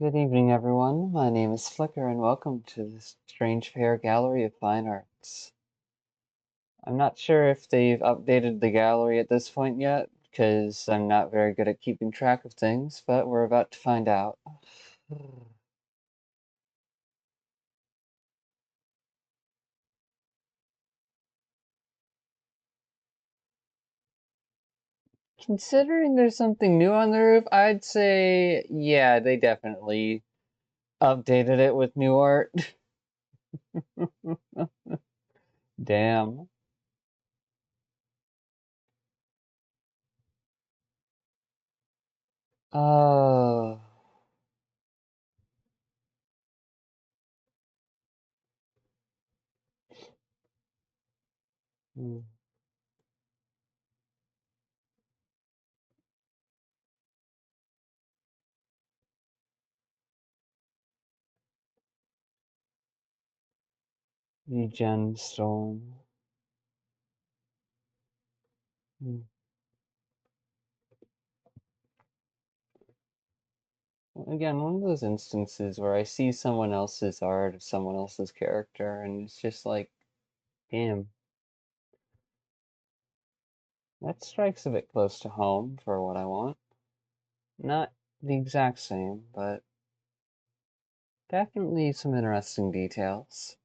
Good evening, everyone. My name is Flicker, and welcome to the Strange Pear Gallery of Fine Arts. I'm not sure if they've updated the gallery at this point yet, because I'm not very good at keeping track of things, but we're about to find out. Considering there's something new on the roof, I'd say, yeah, they definitely updated it with new art. Damn. Oh. Hmm. The gemstone. Hmm. Again, one of those instances where I see someone else's art of someone else's character, and it's just like, damn, that strikes a bit close to home for what I want. Not the exact same, but definitely some interesting details.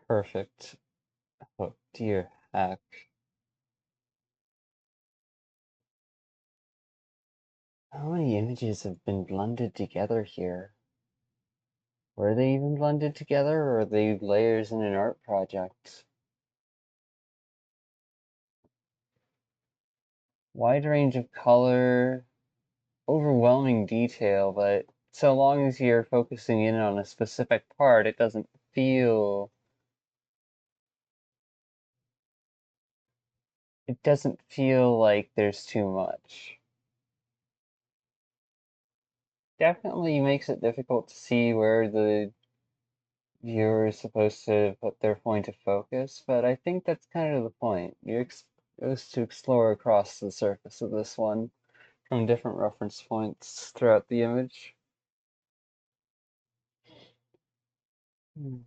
Perfect. Oh, dear heck. How many images have been blended together here? Were they even blended together, or are they layers in an art project? Wide range of color, overwhelming detail, but so long as you're focusing in on a specific part, it doesn't feel like there's too much. Definitely makes it difficult to see where the viewer is supposed to put their point of focus, but I think that's kind of the point. You're supposed to explore across the surface of this one from different reference points throughout the image. Hmm.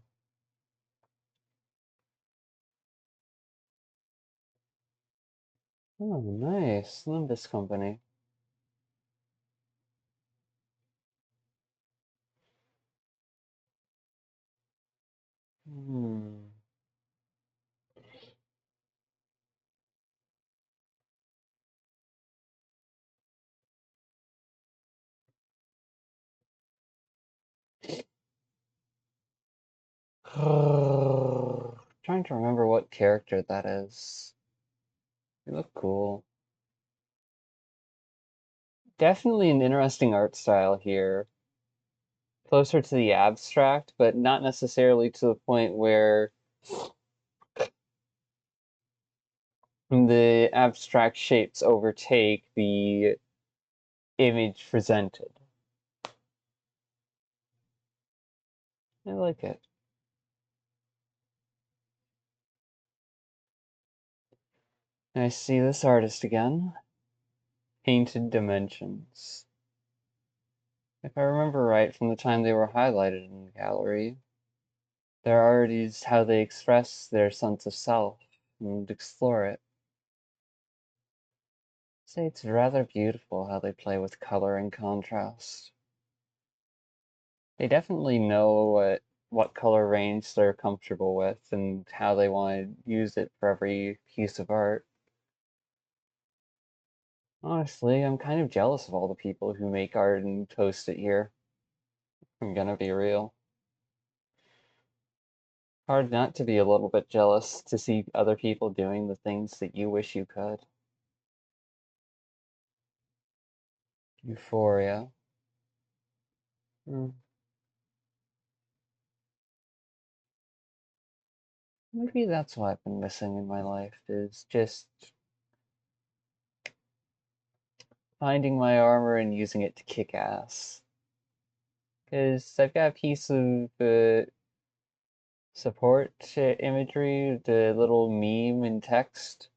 Oh, nice. Limbus Company. Hmm. Trying to remember what character that is. They look cool. Definitely an interesting art style here. Closer to the abstract, but not necessarily to the point where the abstract shapes overtake the image presented. I like it. I see this artist again. Painted Dimensions. If I remember right from the time they were highlighted in the gallery, their art is how they express their sense of self and explore it. I'd say it's rather beautiful how they play with color and contrast. They definitely know what color range they're comfortable with and how they want to use it for every piece of art. Honestly, I'm kind of jealous of all the people who make art and post it here. I'm gonna be real. Hard not to be a little bit jealous to see other people doing the things that you wish you could. Euphoria. Hmm. Maybe that's what I've been missing in my life, is just finding my armor and using it to kick ass. Because I've got a piece of support imagery, the little meme and text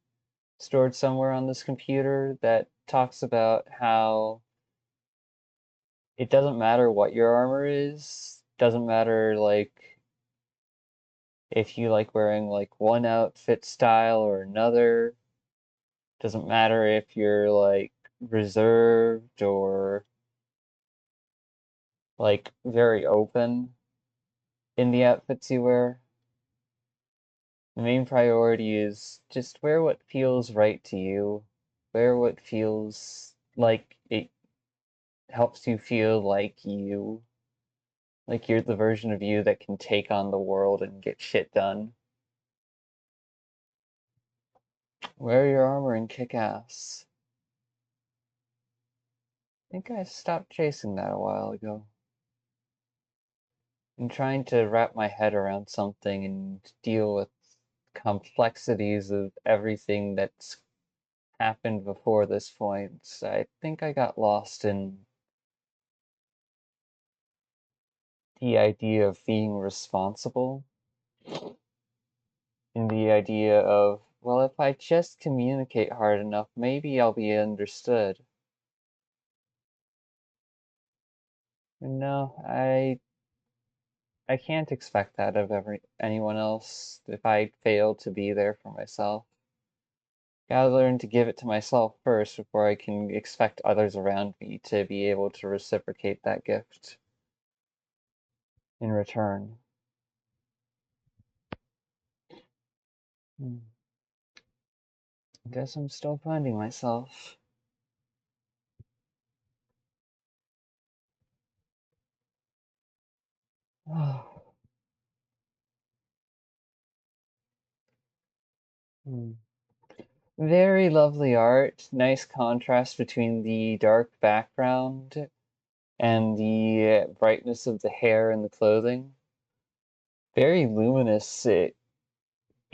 stored somewhere on this computer that talks about how it doesn't matter what your armor is, doesn't matter like if you like wearing like one outfit style or another, doesn't matter if you're like reserved or like very open in the outfits you wear. The main priority is just wear what feels right to you. Wear what feels like it helps you feel like you. Like you're the version of you that can take on the world and get shit done. Wear your armor and kick ass. I think I stopped chasing that a while ago. I'm trying to wrap my head around something and deal with complexities of everything that's happened before this point. I think I got lost in the idea of being responsible, in the idea of, well, if I just communicate hard enough, maybe I'll be understood. No, I can't expect that of anyone else if I fail to be there for myself. Gotta learn to give it to myself first before I can expect others around me to be able to reciprocate that gift in return. Hmm. I guess I'm still finding myself. Hmm. Very lovely art. Nice contrast between the dark background and the brightness of the hair and the clothing. Very luminous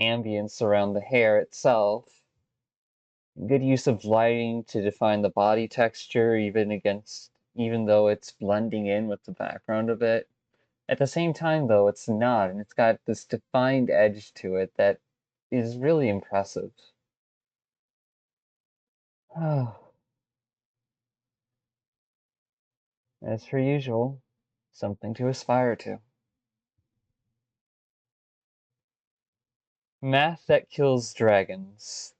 ambience around the hair itself. Good use of lighting to define the body texture, even though it's blending in with the background of it. At the same time, though, it's not, and it's got this defined edge to it that is really impressive. As per usual, something to aspire to. Math that kills dragons.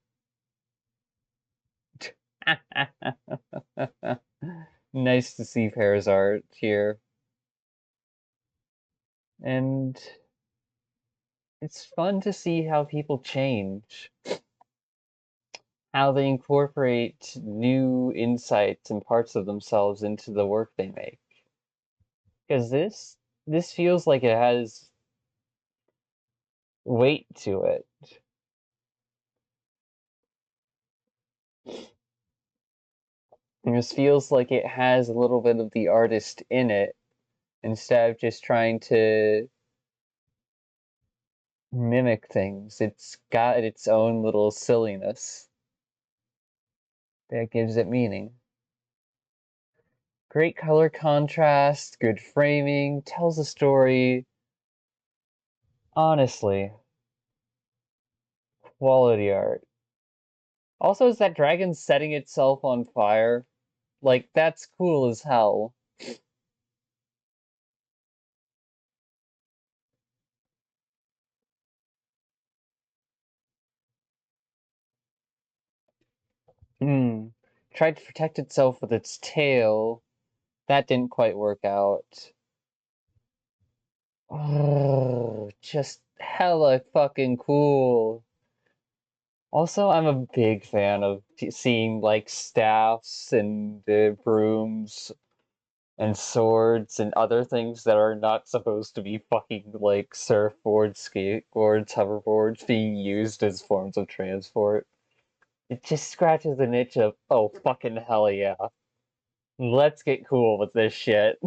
Nice to see Pear's art here. And it's fun to see how people change, how they incorporate new insights and parts of themselves into the work they make. Because this feels like it has weight to it. This feels like it has a little bit of the artist in it instead of just trying to mimic things. It's got its own little silliness that gives it meaning. Great color contrast, good framing, tells a story. Honestly, quality art. Also, is that dragon setting itself on fire? Like, that's cool as hell. Hmm. Tried to protect itself with its tail. That didn't quite work out. Oh, just hella fucking cool. Also, I'm a big fan of seeing like staffs and brooms and swords and other things that are not supposed to be fucking like surfboards, skateboards, hoverboards being used as forms of transport. It just scratches an itch of, oh fucking hell yeah. Let's get cool with this shit.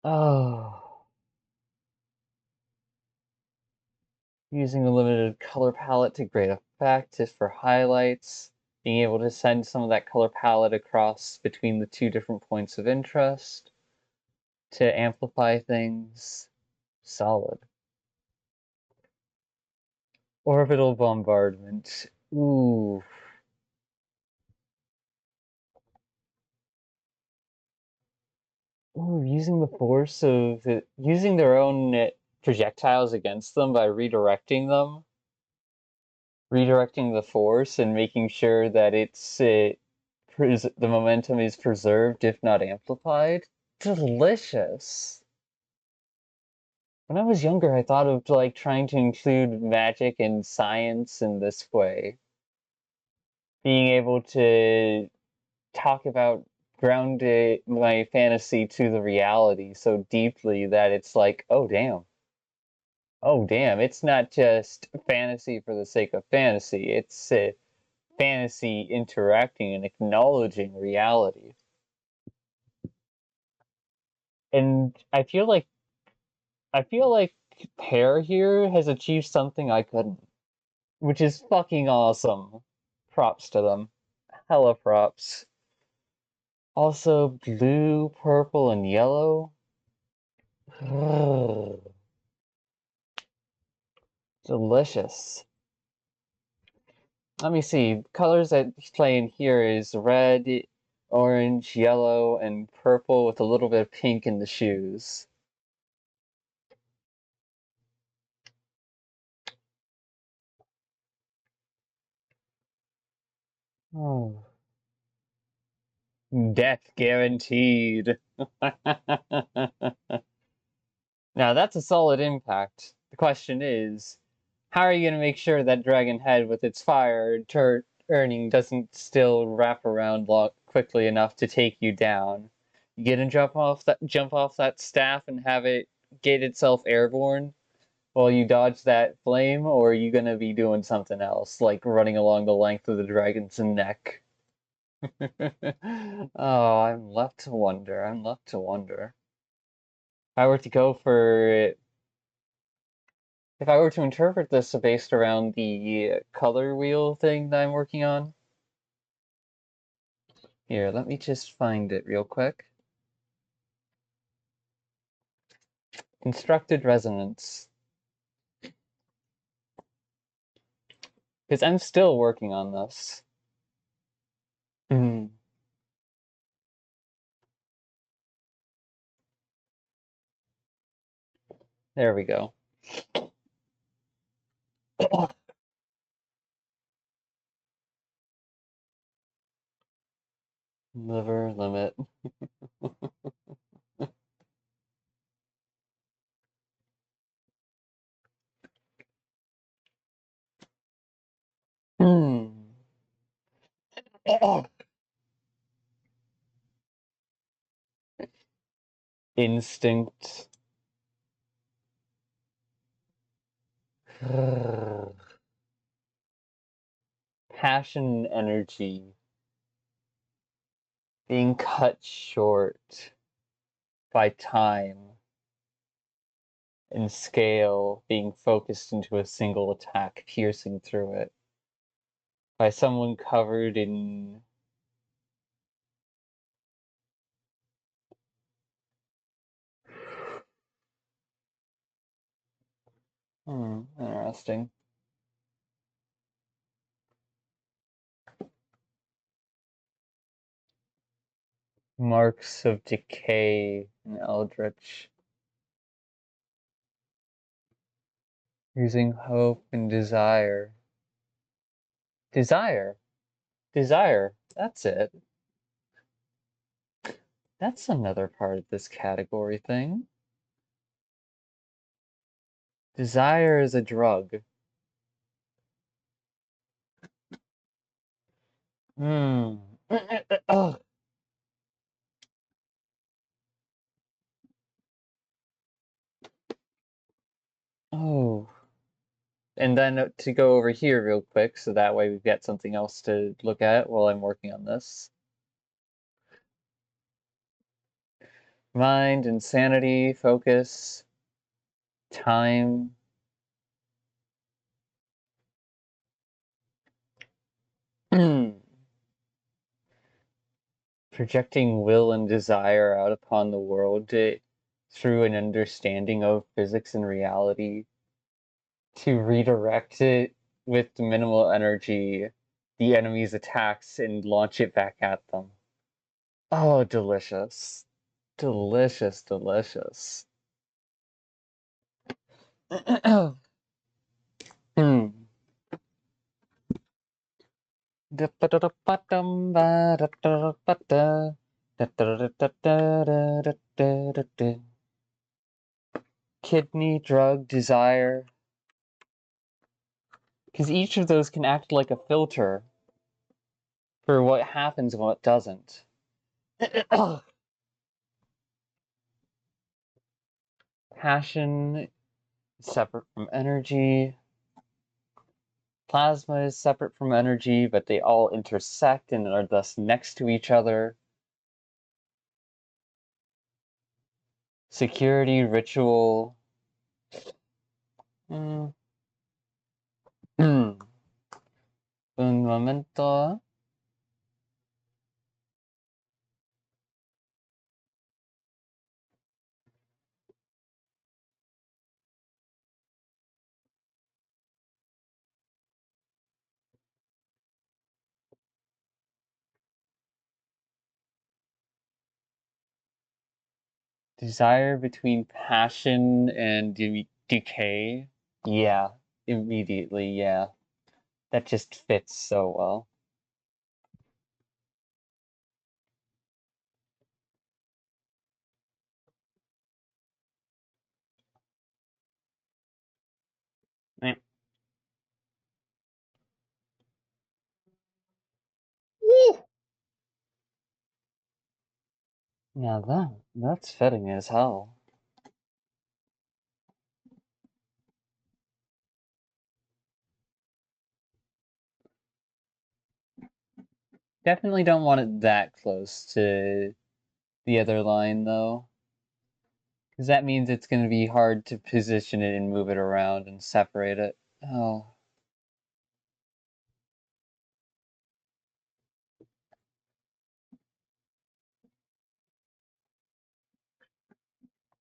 Oh. Using a limited color palette to great effect is for highlights. Being able to send some of that color palette across between the two different points of interest to amplify things. Solid. Orbital bombardment. Ooh. Ooh, using the force of using their own projectiles against them by redirecting the force and making sure that the momentum is preserved, if not amplified. Delicious. When I was younger, I thought of like trying to include magic and science in this way, being able to talk about ground my fantasy to the reality so deeply that it's like, oh damn, it's not just fantasy for the sake of fantasy. It's fantasy interacting and acknowledging reality. And I feel like Pear here has achieved something I couldn't, which is fucking awesome. Props to them. Hella props. Also, blue, purple, and yellow. Delicious. Let me see. Colors that play in here is red, orange, yellow, and purple with a little bit of pink in the shoes. Oh. Death guaranteed. Now that's a solid impact. The question is, how are you going to make sure that dragon head with its fire turning doesn't still wrap around quickly enough to take you down? You gonna jump off that staff and have it get itself airborne while you dodge that flame, or are you gonna be doing something else, like running along the length of the dragon's neck? Oh, I'm left to wonder. I'm left to wonder. If I were to go for If I were to interpret this based around the color wheel thing that I'm working on, here, let me just find it real quick. Constructed resonance. Because I'm still working on this. Mhm. There we go. Liver limit. Hmm. Instinct. Passion and energy being cut short by time and scale being focused into a single attack, piercing through it by someone covered in. Interesting. Marks of decay and eldritch. Using hope and desire. Desire. Desire. That's it. That's another part of this category thing. Desire is a drug. Hmm. Oh. And then to go over here real quick, so that way we've got something else to look at while I'm working on this. Mind, insanity, focus, time. Projecting will and desire out upon the world through an understanding of physics and reality. to redirect it with minimal energy, the enemy's attacks, and launch it back at them. Oh, delicious. Delicious, delicious. Hmm. Kidney, drug, desire. Because each of those can act like a filter for what happens and what doesn't. Passion is separate from energy. Plasma is separate from energy, but they all intersect and are thus next to each other. Security, ritual. Mm. Un momento. Desire between passion and decay. Yeah, immediately, yeah. That just fits so well. Eh. Now that's fitting as hell. Definitely don't want it that close to the other line though. Because that means it's going to be hard to position it and move it around and separate it. Oh.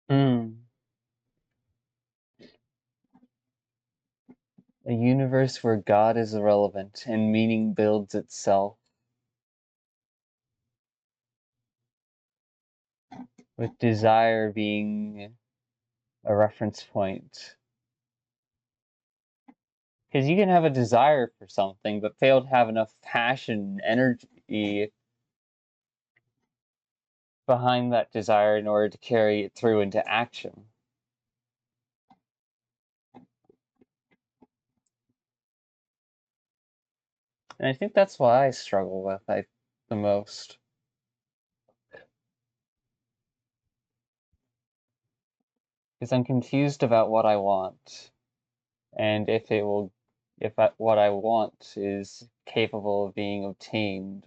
Hmm. A universe where God is irrelevant and meaning builds itself, with desire being a reference point. Because you can have a desire for something, but fail to have enough passion, energy behind that desire in order to carry it through into action. And I think that's why I struggle with the most. Because I'm confused about what I want. And if what I want is capable of being obtained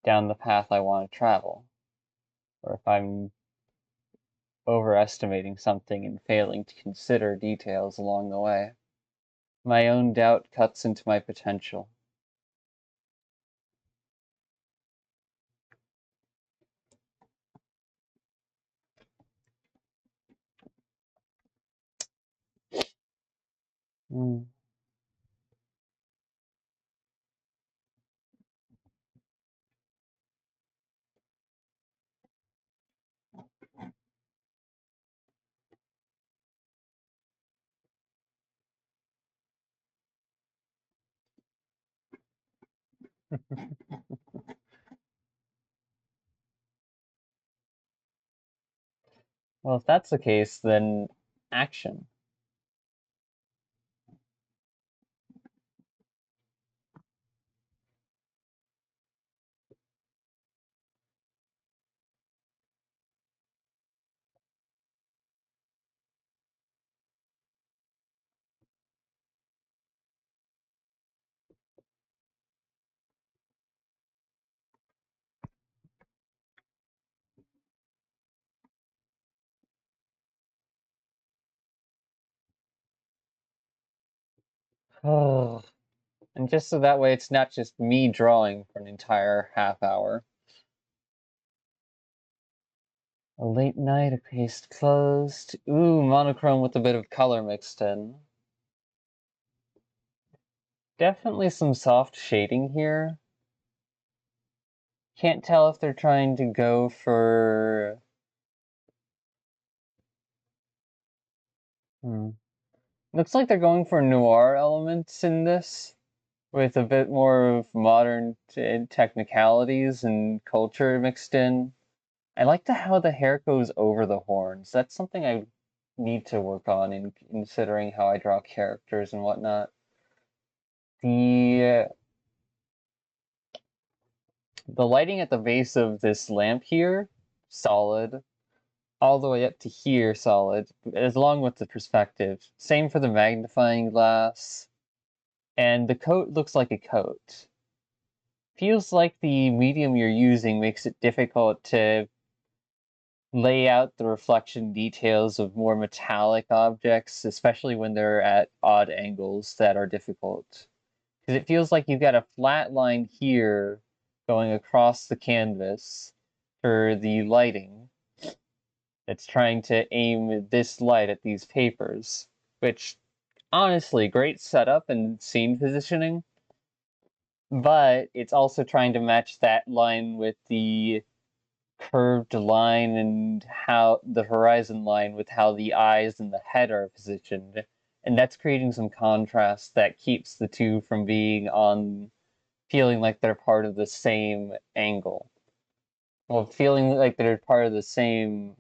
down the path I want to travel. Or if I'm overestimating something and failing to consider details along the way. My own doubt cuts into my potential. Mm. Well, if that's the case, then action. Oh. And just so that way it's not just me drawing for an entire half hour. A late night, a paste closed. Ooh, monochrome with a bit of color mixed in. Definitely some soft shading here. Can't tell if they're trying to go for... Looks like they're going for noir elements in this, with a bit more of modern technicalities and culture mixed in. I like how the hair goes over the horns. That's something I need to work on in considering how I draw characters and whatnot. The the lighting at the base of this lamp here, solid. All the way up to here, solid, along with the perspective. Same for the magnifying glass. And the coat looks like a coat. Feels like the medium you're using makes it difficult to lay out the reflection details of more metallic objects, especially when they're at odd angles that are difficult. Because it feels like you've got a flat line here going across the canvas for the lighting. It's trying to aim this light at these papers, which honestly, great setup and scene positioning, but it's also trying to match that line with the curved line and how the horizon line with how the eyes and the head are positioned. And that's creating some contrast that keeps the two from being on feeling like they're part of the same angle. Well, feeling like they're part of the same.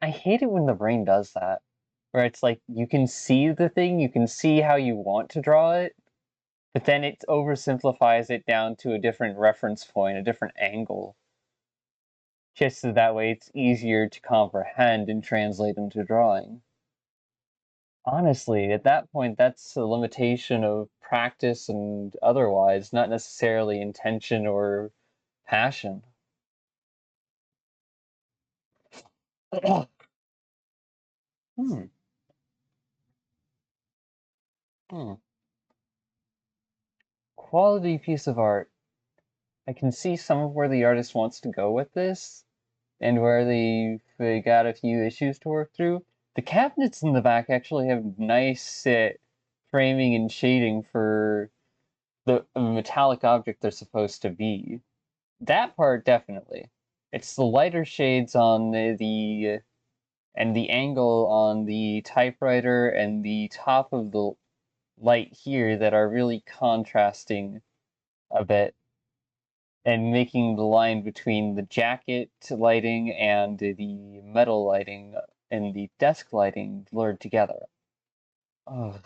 I hate it when the brain does that, where it's like you can see the thing, you can see how you want to draw it, but then it oversimplifies it down to a different reference point, a different angle, just so that way it's easier to comprehend and translate into drawing. Honestly, at that point, that's a limitation of practice and otherwise, not necessarily intention or passion. hmm. Hmm. Quality piece of art. I can see some of where the artist wants to go with this, and where they got a few issues to work through. The cabinets in the back actually have nice framing and shading for the metallic object they're supposed to be. That part definitely. It's the lighter shades on the and the angle on the typewriter and the top of the light here that are really contrasting a bit and making the line between the jacket lighting and the metal lighting and the desk lighting blurred together. Oh.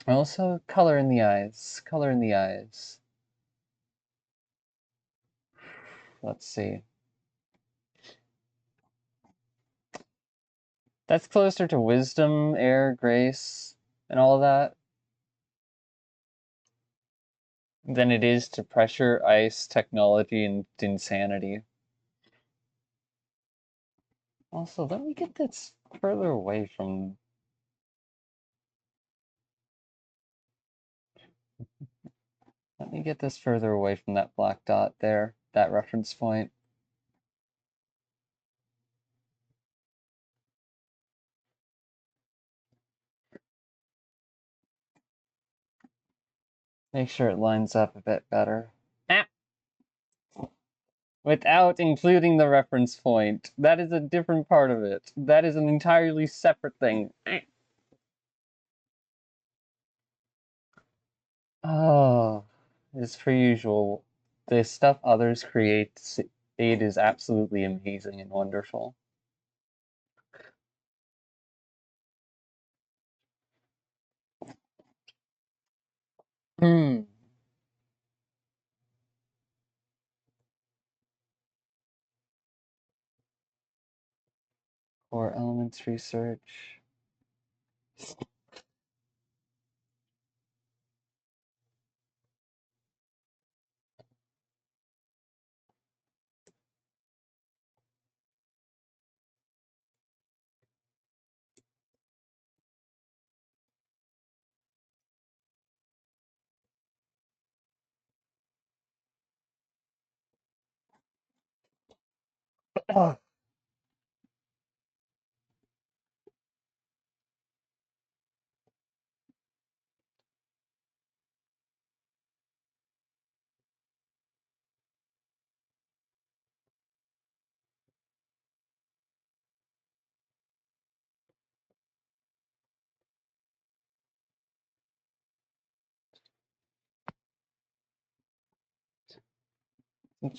Also, color in the eyes. Color in the eyes. Let's see. That's closer to wisdom, air, grace, and all of that than it is to pressure, ice, technology, and insanity. Also, let me get this further away from... Let me get this further away from that black dot there, that reference point. Make sure it lines up a bit better. Ah! Without including the reference point. That is a different part of it. That is an entirely separate thing. Oh, as per usual, the stuff others create, it is absolutely amazing and wonderful. Hmm. Core elements research.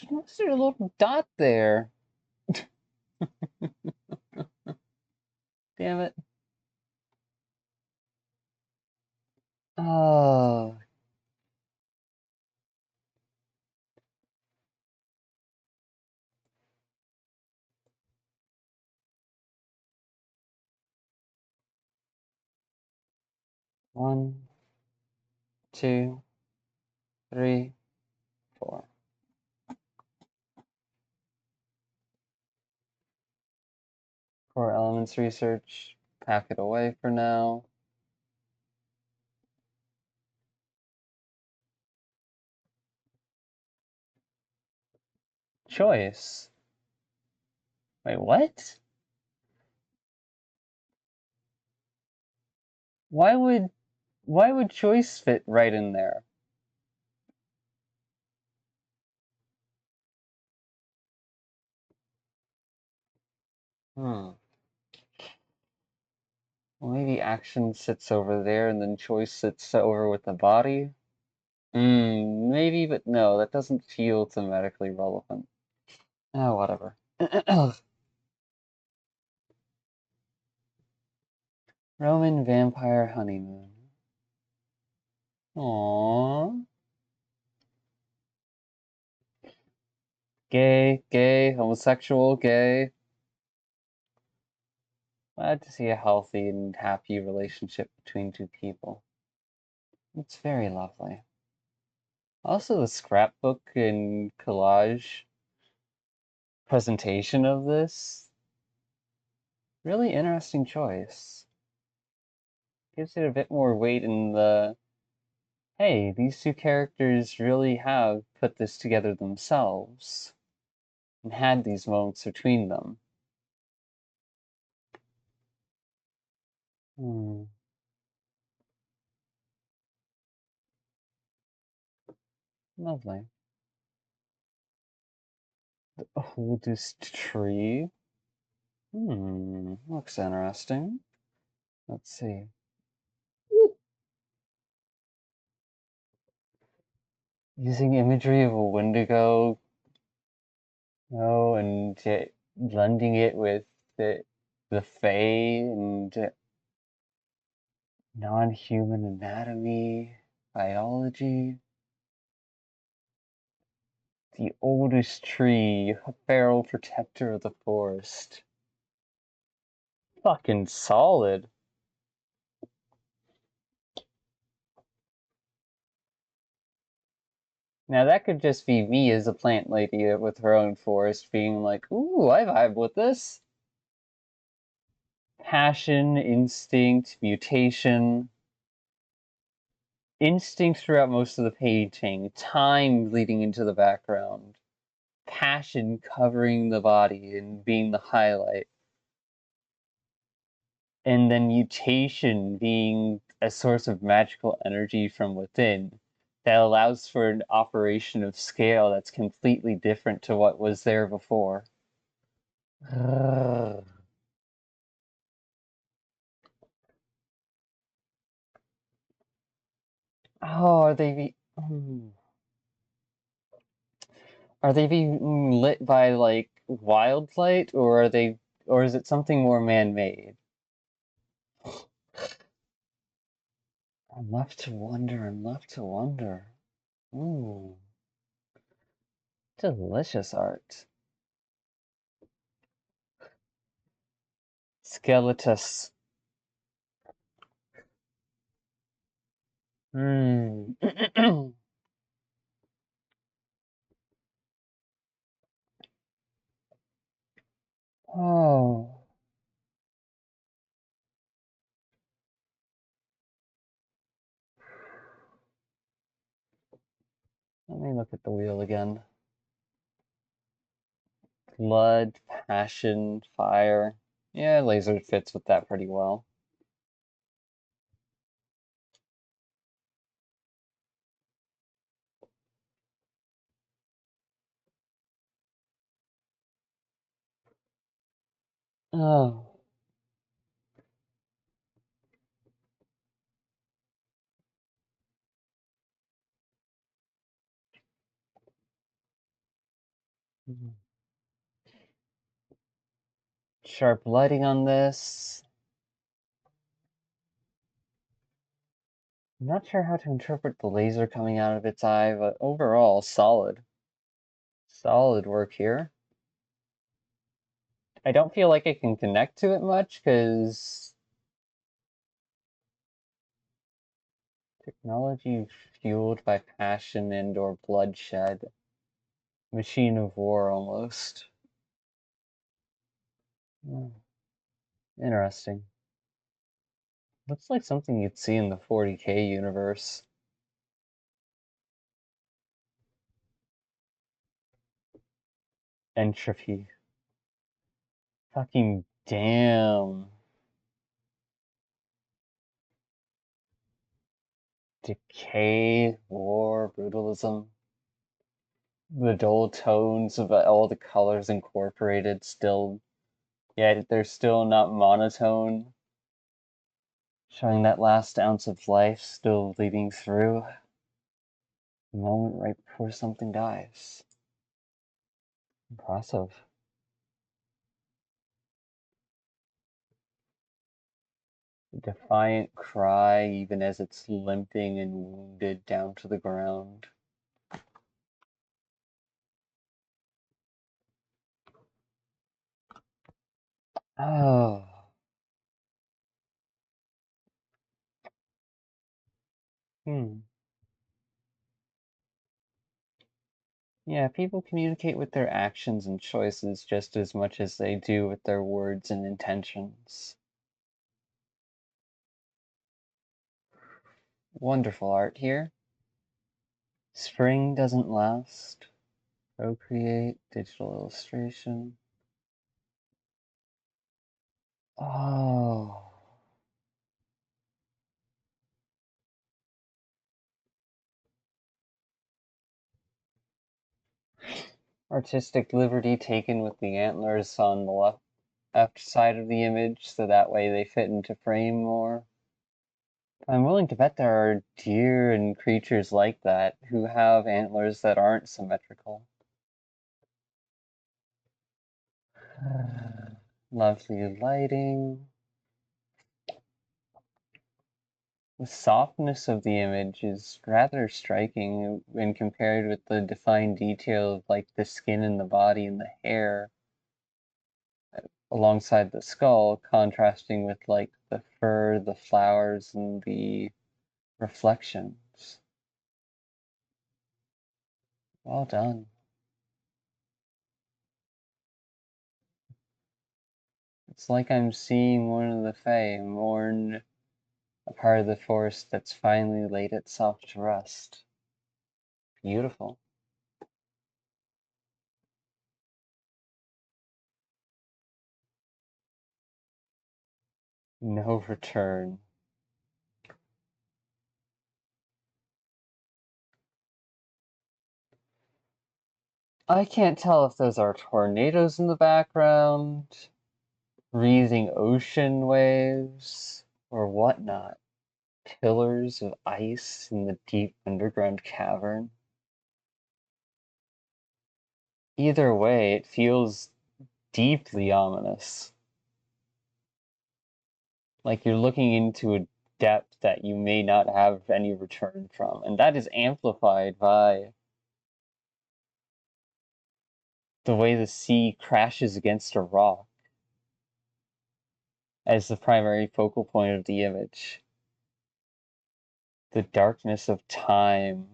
What's your little dot there? Damn it. Oh, 1, 2, 3, 4. Core elements research. Pack it away for now. Choice. Wait, what? Why would choice fit right in there? Hmm. Well, maybe action sits over there and then choice sits over with the body? Maybe, but no, that doesn't feel thematically relevant. Oh, whatever. Roman vampire honeymoon. Aww. Gay, homosexual, gay. Glad to see a healthy and happy relationship between two people. It's very lovely. Also, the scrapbook and collage presentation of this, really interesting choice. Gives it a bit more weight in the, hey, these two characters really have put this together themselves and had these moments between them. Hmm. Lovely. The oldest tree. Looks interesting. Let's see. Using imagery of a Wendigo, and blending it with the Fae and non-human anatomy, biology. The oldest tree, a feral protector of the forest. Fucking solid. Now that could just be me as a plant lady with her own forest being like, ooh, I vibe with this. Passion, instinct, mutation. Instinct throughout most of the painting. Time leading into the background. Passion covering the body and being the highlight. And then mutation being a source of magical energy from within that allows for an operation of scale that's completely different to what was there before. Oh, are they are they being lit by like wild light, or is it something more man-made? I'm left to wonder. I'm left to wonder. Ooh, delicious art. Skeletus. Hmm. Oh, let me look at the wheel again. Blood, passion, fire. Yeah, laser fits with that pretty well. Oh. Sharp lighting on this. I'm not sure how to interpret the laser coming out of its eye, but overall, solid. Solid work here. I don't feel like I can connect to it much, because technology fueled by passion and or bloodshed. Machine of war, almost. Hmm, interesting. Looks like something you'd see in the 40K universe. Entropy. Fucking damn. Decay, war, brutalism. The dull tones of all the colors incorporated still, yet they're still not monotone. Showing that last ounce of life still bleeding through. The moment right before something dies. Impressive. A defiant cry even as it's limping and wounded down to the ground. Oh. Hmm. Yeah, people communicate with their actions and choices just as much as they do with their words and intentions. Wonderful art here. Spring doesn't last. Procreate, digital illustration. Oh. Artistic liberty taken with the antlers on the left side of the image, so that way they fit into frame more. I'm willing to bet there are deer and creatures like that who have antlers that aren't symmetrical. Lovely lighting. The softness of the image is rather striking when compared with the defined detail of like the skin and the body and the hair alongside the skull, contrasting with like the fur, the flowers, and the reflections. Well done. It's like I'm seeing one of the Fae mourn a part of the forest that's finally laid itself to rest. Beautiful. No return. I can't tell if those are tornadoes in the background, wreathing ocean waves, or whatnot. Pillars of ice in the deep underground cavern. Either way, it feels deeply ominous. Like you're looking into a depth that you may not have any return from. And that is amplified by the way the sea crashes against a rock as the primary focal point of the image. The darkness of time.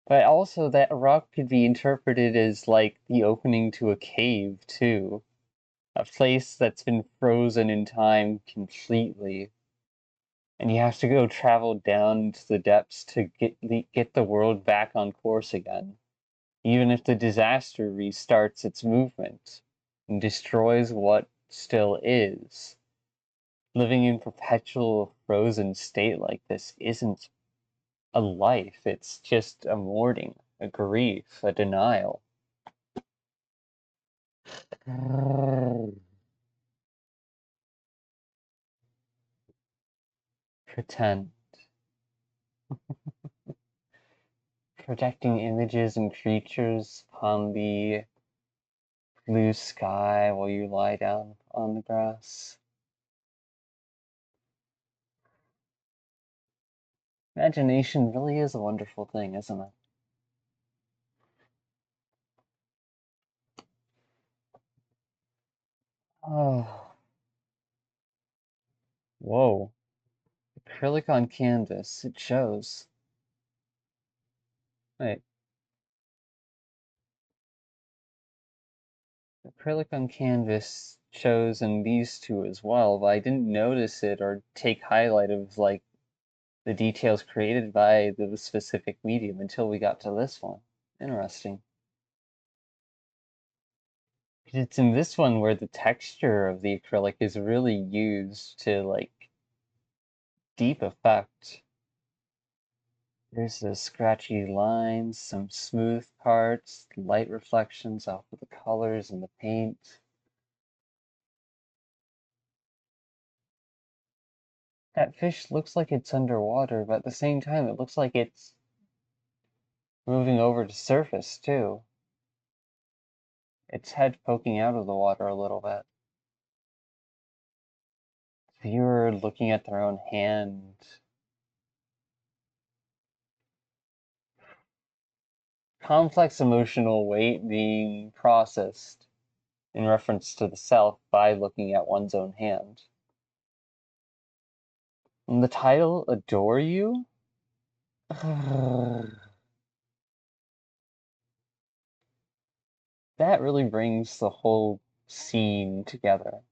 But also, that rock could be interpreted as like the opening to a cave, too. A place that's been frozen in time completely. And you have to go travel down to the depths to get the world back on course again. Even if the disaster restarts its movement and destroys what still is. Living in perpetual frozen state like this isn't a life, it's just a mourning, a grief, a denial. Pretend. Projecting images and creatures upon the blue sky while you lie down on the grass. Imagination really is a wonderful thing, isn't it? Oh, whoa. Acrylic on canvas. It shows. Wait, acrylic on canvas shows in these two as well, but I didn't notice it or take highlight of like the details created by the specific medium until we got to this one. Interesting. It's in this one where the texture of the acrylic is really used to like deep effect. There's the scratchy lines, some smooth parts, light reflections off of the colors and the paint. That fish looks like it's underwater, but at the same time it looks like it's moving over to surface too. Its head poking out of the water a little bit. Viewer looking at their own hand. Complex emotional weight being processed in reference to the self by looking at one's own hand. And the title, Adore You? That really brings the whole scene together.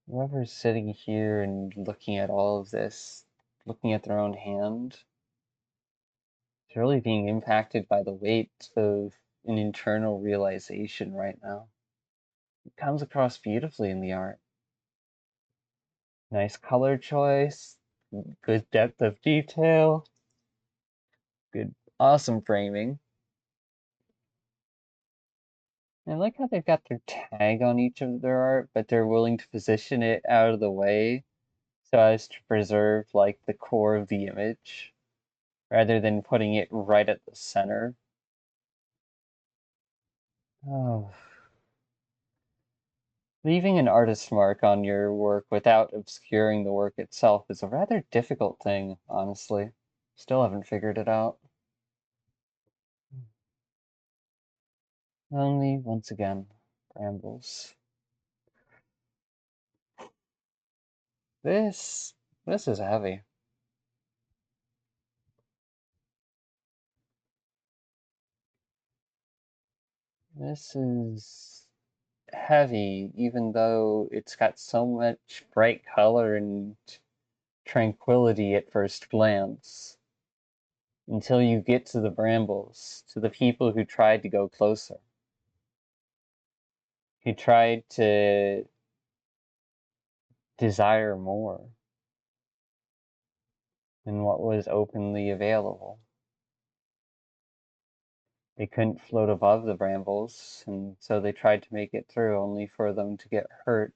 Whoever's sitting here and looking at all of this, looking at their own hand, is really being impacted by the weight of an internal realization right now. It comes across beautifully in the art. Nice color choice, good depth of detail, good, awesome framing. I like how they've got their tag on each of their art, but they're willing to position it out of the way so as to preserve like the core of the image rather than putting it right at the center. Oh. Leaving an artist mark on your work without obscuring the work itself is a rather difficult thing, honestly. Still haven't figured it out. Only once again, brambles. This this is heavy. This is heavy, even though it's got so much bright color and tranquility at first glance. Until you get to the brambles, to the people who tried to go closer, who tried to desire more than what was openly available. They couldn't float above the brambles, and so they tried to make it through, only for them to get hurt.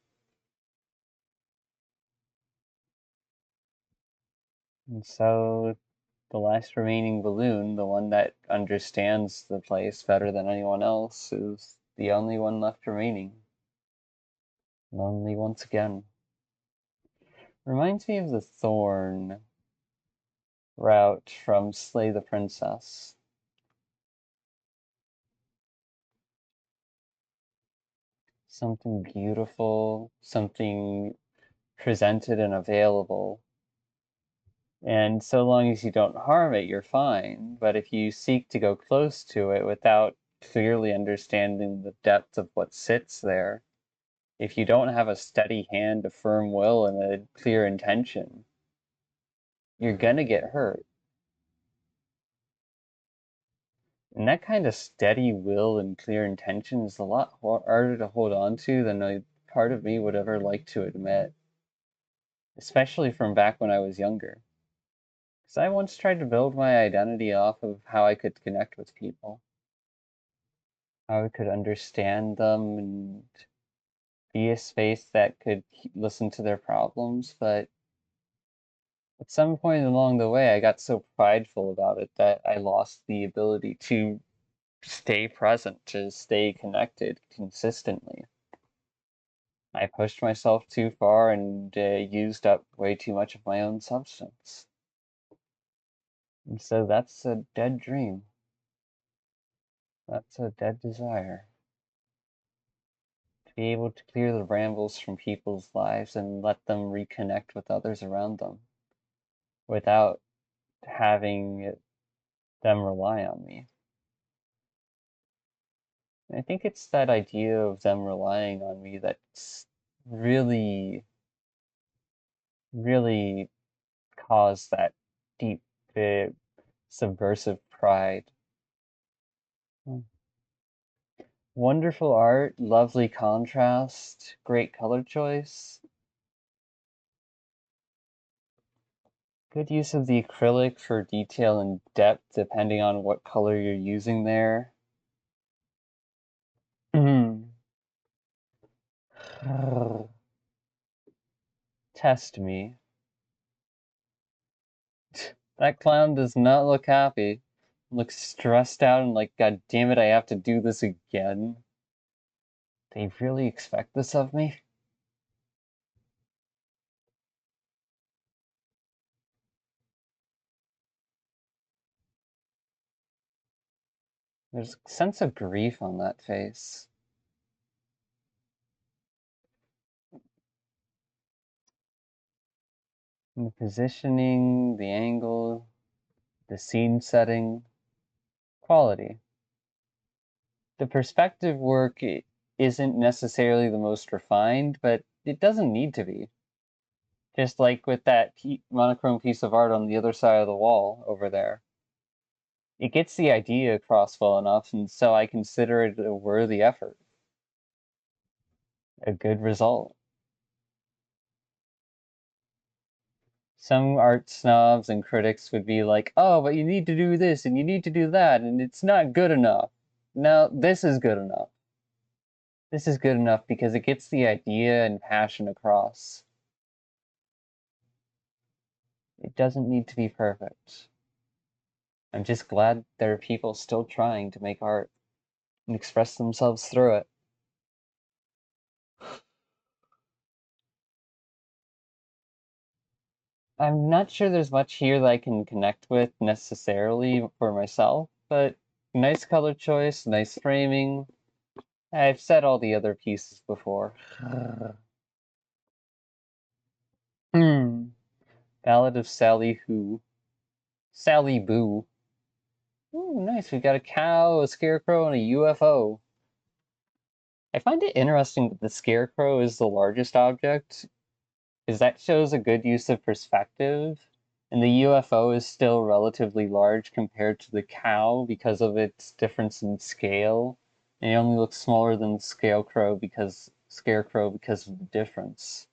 And so the last remaining balloon, the one that understands the place better than anyone else, is the only one left remaining. Lonely once again. Reminds me of the thorn route from Slay the Princess. Something beautiful, something presented and available, And so long as you don't harm it, you're fine. But if you seek to go close to it without clearly understanding the depth of what sits there, if you don't have a steady hand, a firm will, and a clear intention, you're gonna get hurt. And that kind of steady will and clear intention is a lot harder to hold on to than a part of me would ever like to admit, especially from back when I was younger. Because I once tried to build my identity off of how I could connect with people, how I could understand them and be a space that could listen to their problems. But at some point along the way, I got so prideful about it that I lost the ability to stay present, to stay connected consistently. I pushed myself too far and used up way too much of my own substance. And so that's a dead dream. That's a dead desire. To be able to clear the brambles from people's lives and let them reconnect with others around them without having them rely on me. And I think it's that idea of them relying on me that's really, really caused that deep, subversive pride. Wonderful art, lovely contrast, great color choice. Good use of the acrylic for detail and depth depending on what color you're using there. Test me. That clown does not look happy. Looks stressed out and like, God damn it, I have to do this again. They really expect this of me? There's a sense of grief on that face. And the positioning, the angle, the scene setting, quality. The perspective work isn't necessarily the most refined, but it doesn't need to be. Just like with that monochrome piece of art on the other side of the wall over there. It gets the idea across well enough, and so I consider it a worthy effort. A good result. Some art snobs and critics would be like, oh, but you need to do this and you need to do that, and it's not good enough. No, this is good enough. This is good enough because it gets the idea and passion across. It doesn't need to be perfect. I'm just glad there are people still trying to make art and express themselves through it. I'm not sure there's much here that I can connect with necessarily for myself, but nice color choice, nice framing. I've said all the other pieces before. Ballad of Sally Who. Sally Boo. Ooh, nice. We've got a cow, a scarecrow, and a UFO. I find it interesting that the scarecrow is the largest object, because that shows a good use of perspective, and the UFO is still relatively large compared to the cow because of its difference in scale, and it only looks smaller than the scarecrow because of the difference.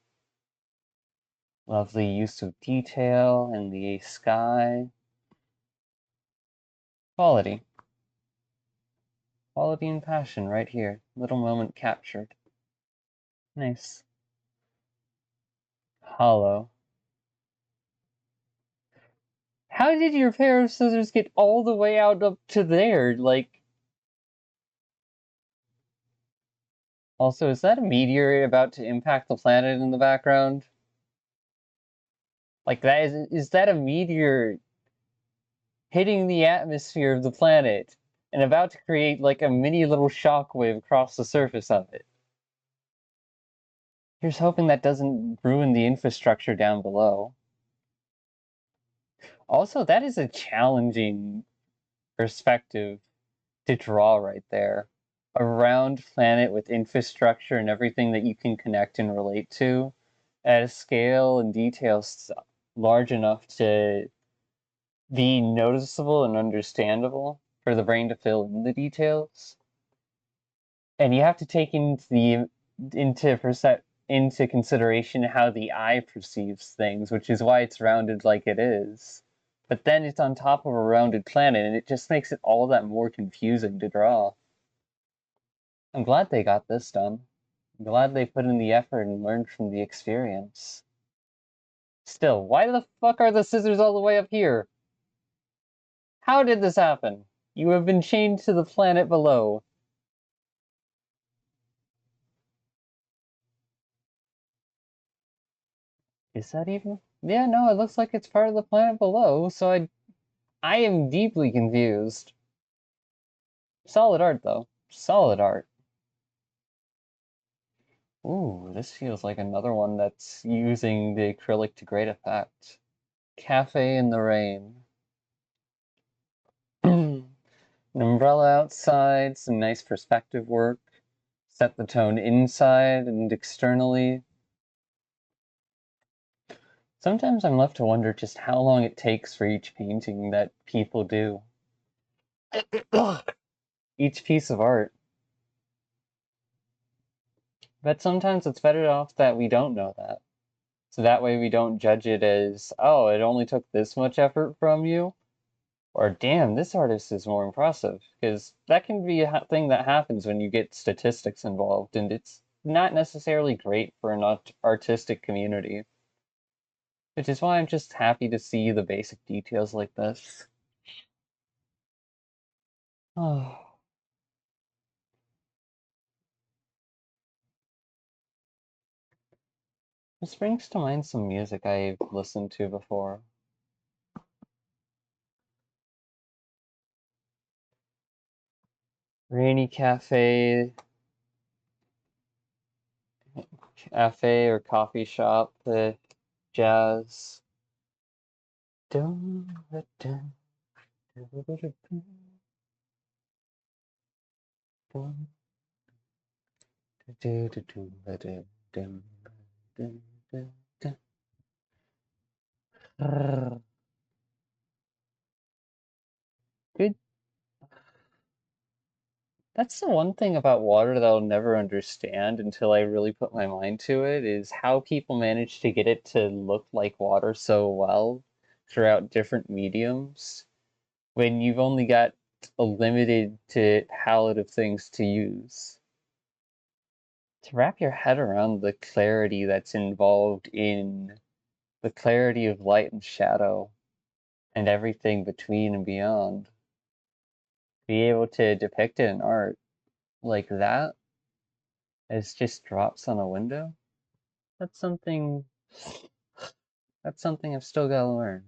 Lovely use of detail in the sky. Quality. Quality and passion right here. Little moment captured. Nice. Hollow. How did your pair of scissors get all the way out up to there? Like, also, is that a meteor about to impact the planet in the background? Like, is that a meteor hitting the atmosphere of the planet and about to create like a mini little shockwave across the surface of it? Here's hoping that doesn't ruin the infrastructure down below. Also, that is a challenging perspective to draw right there. A round planet with infrastructure and everything that you can connect and relate to at a scale and details large enough to be noticeable and understandable for the brain to fill in the details. And you have to take into consideration how the eye perceives things, which is why it's rounded like it is. But then it's on top of a rounded planet, and it just makes it all that more confusing to draw. I'm glad they got this done. I'm glad they put in the effort and learned from the experience. Still, why the fuck are the scissors all the way up here? How did this happen? You have been chained to the planet below. Is that even? Yeah, no, it looks like it's part of the planet below, so I am deeply confused. Solid art, though. Solid art. Ooh, this feels like another one that's using the acrylic to great effect. Cafe in the rain. An umbrella outside, some nice perspective work. Set the tone inside and externally. Sometimes I'm left to wonder just how long it takes for each painting that people do. Each piece of art. But sometimes it's better off that we don't know that. So that way we don't judge it as, oh, it only took this much effort from you, or damn, this artist is more impressive. Because that can be a thing that happens when you get statistics involved, and it's not necessarily great for an artistic community. Which is why I'm just happy to see the basic details like this. Oh. This brings to mind some music I've listened to before. Rainy cafe or coffee shop, the jazz. Dun, dun, dun, dun, dun, dun, dun, dun, dun, dun. Good. That's the one thing about water that I'll never understand until I really put my mind to it, is how people manage to get it to look like water so well throughout different mediums when you've only got a limited palette of things to use. To wrap your head around the clarity that's involved in the clarity of light and shadow and everything between and beyond, be able to depict it in art like that as just drops on a window, that's something I've still got to learn.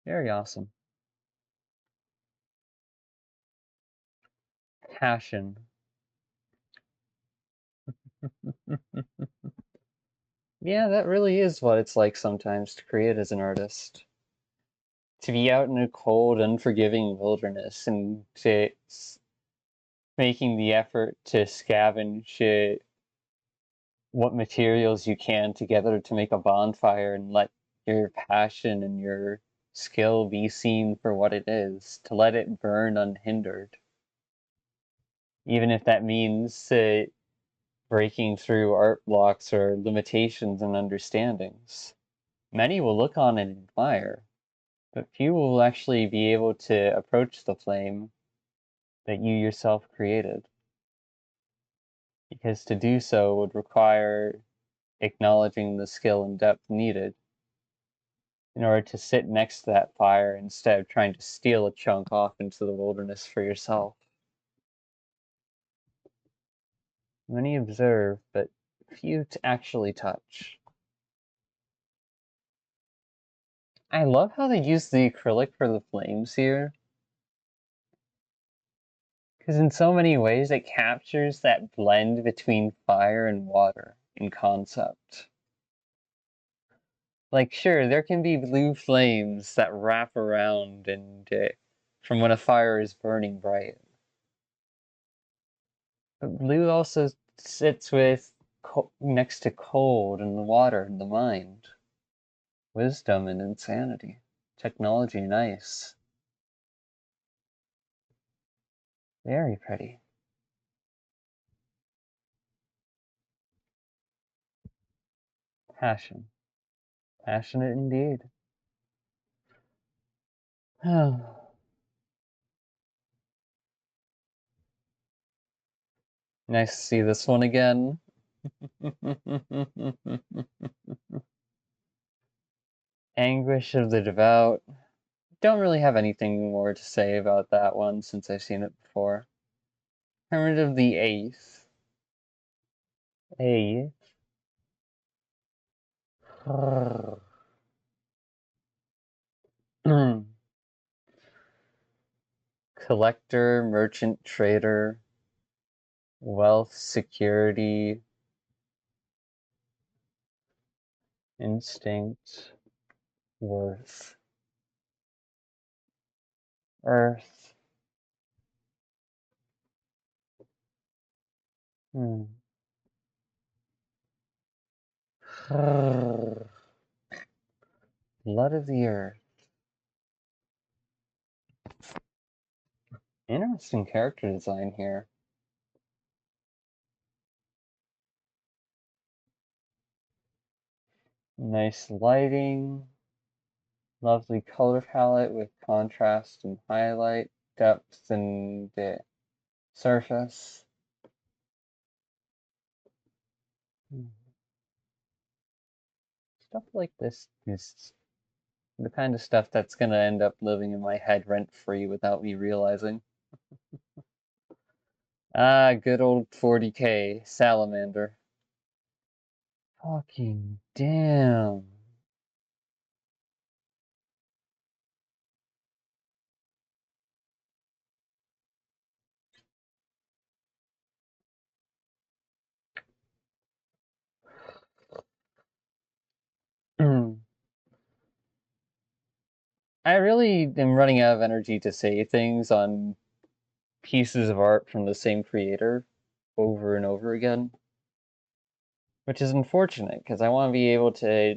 Very awesome. Passion. Yeah, that really is what it's like sometimes to create as an artist. To be out in a cold, unforgiving wilderness and to making the effort to scavenge what materials you can together to make a bonfire and let your passion and your skill be seen for what it is, to let it burn unhindered. Even if that means breaking through art blocks or limitations and understandings. Many will look on and admire, but few will actually be able to approach the flame that you yourself created. Because to do so would require acknowledging the skill and depth needed in order to sit next to that fire instead of trying to steal a chunk off into the wilderness for yourself. Many observe, but few to actually touch. I love how they use the acrylic for the flames here, because in so many ways it captures that blend between fire and water in concept. Like, sure, there can be blue flames that wrap around and from when a fire is burning bright. But blue also sits with next to cold and the water and the mind, wisdom and insanity, technology and ice. Very pretty. Passion. Passionate indeed. Nice to see this one again. Anguish of the Devout. Don't really have anything more to say about that one since I've seen it before. Hermit of the Eighth. Eighth. Collector, merchant, trader, wealth, security, instinct, worth, earth. Blood of the earth. Interesting character design here. Nice lighting. Lovely color palette with contrast and highlight, depth and the surface. Stuff like this is the kind of stuff that's gonna end up living in my head rent-free without me realizing. Ah, good old 40K salamander. Fucking damn. I really am running out of energy to say things on pieces of art from the same creator over and over again, which is unfortunate because I want to be able to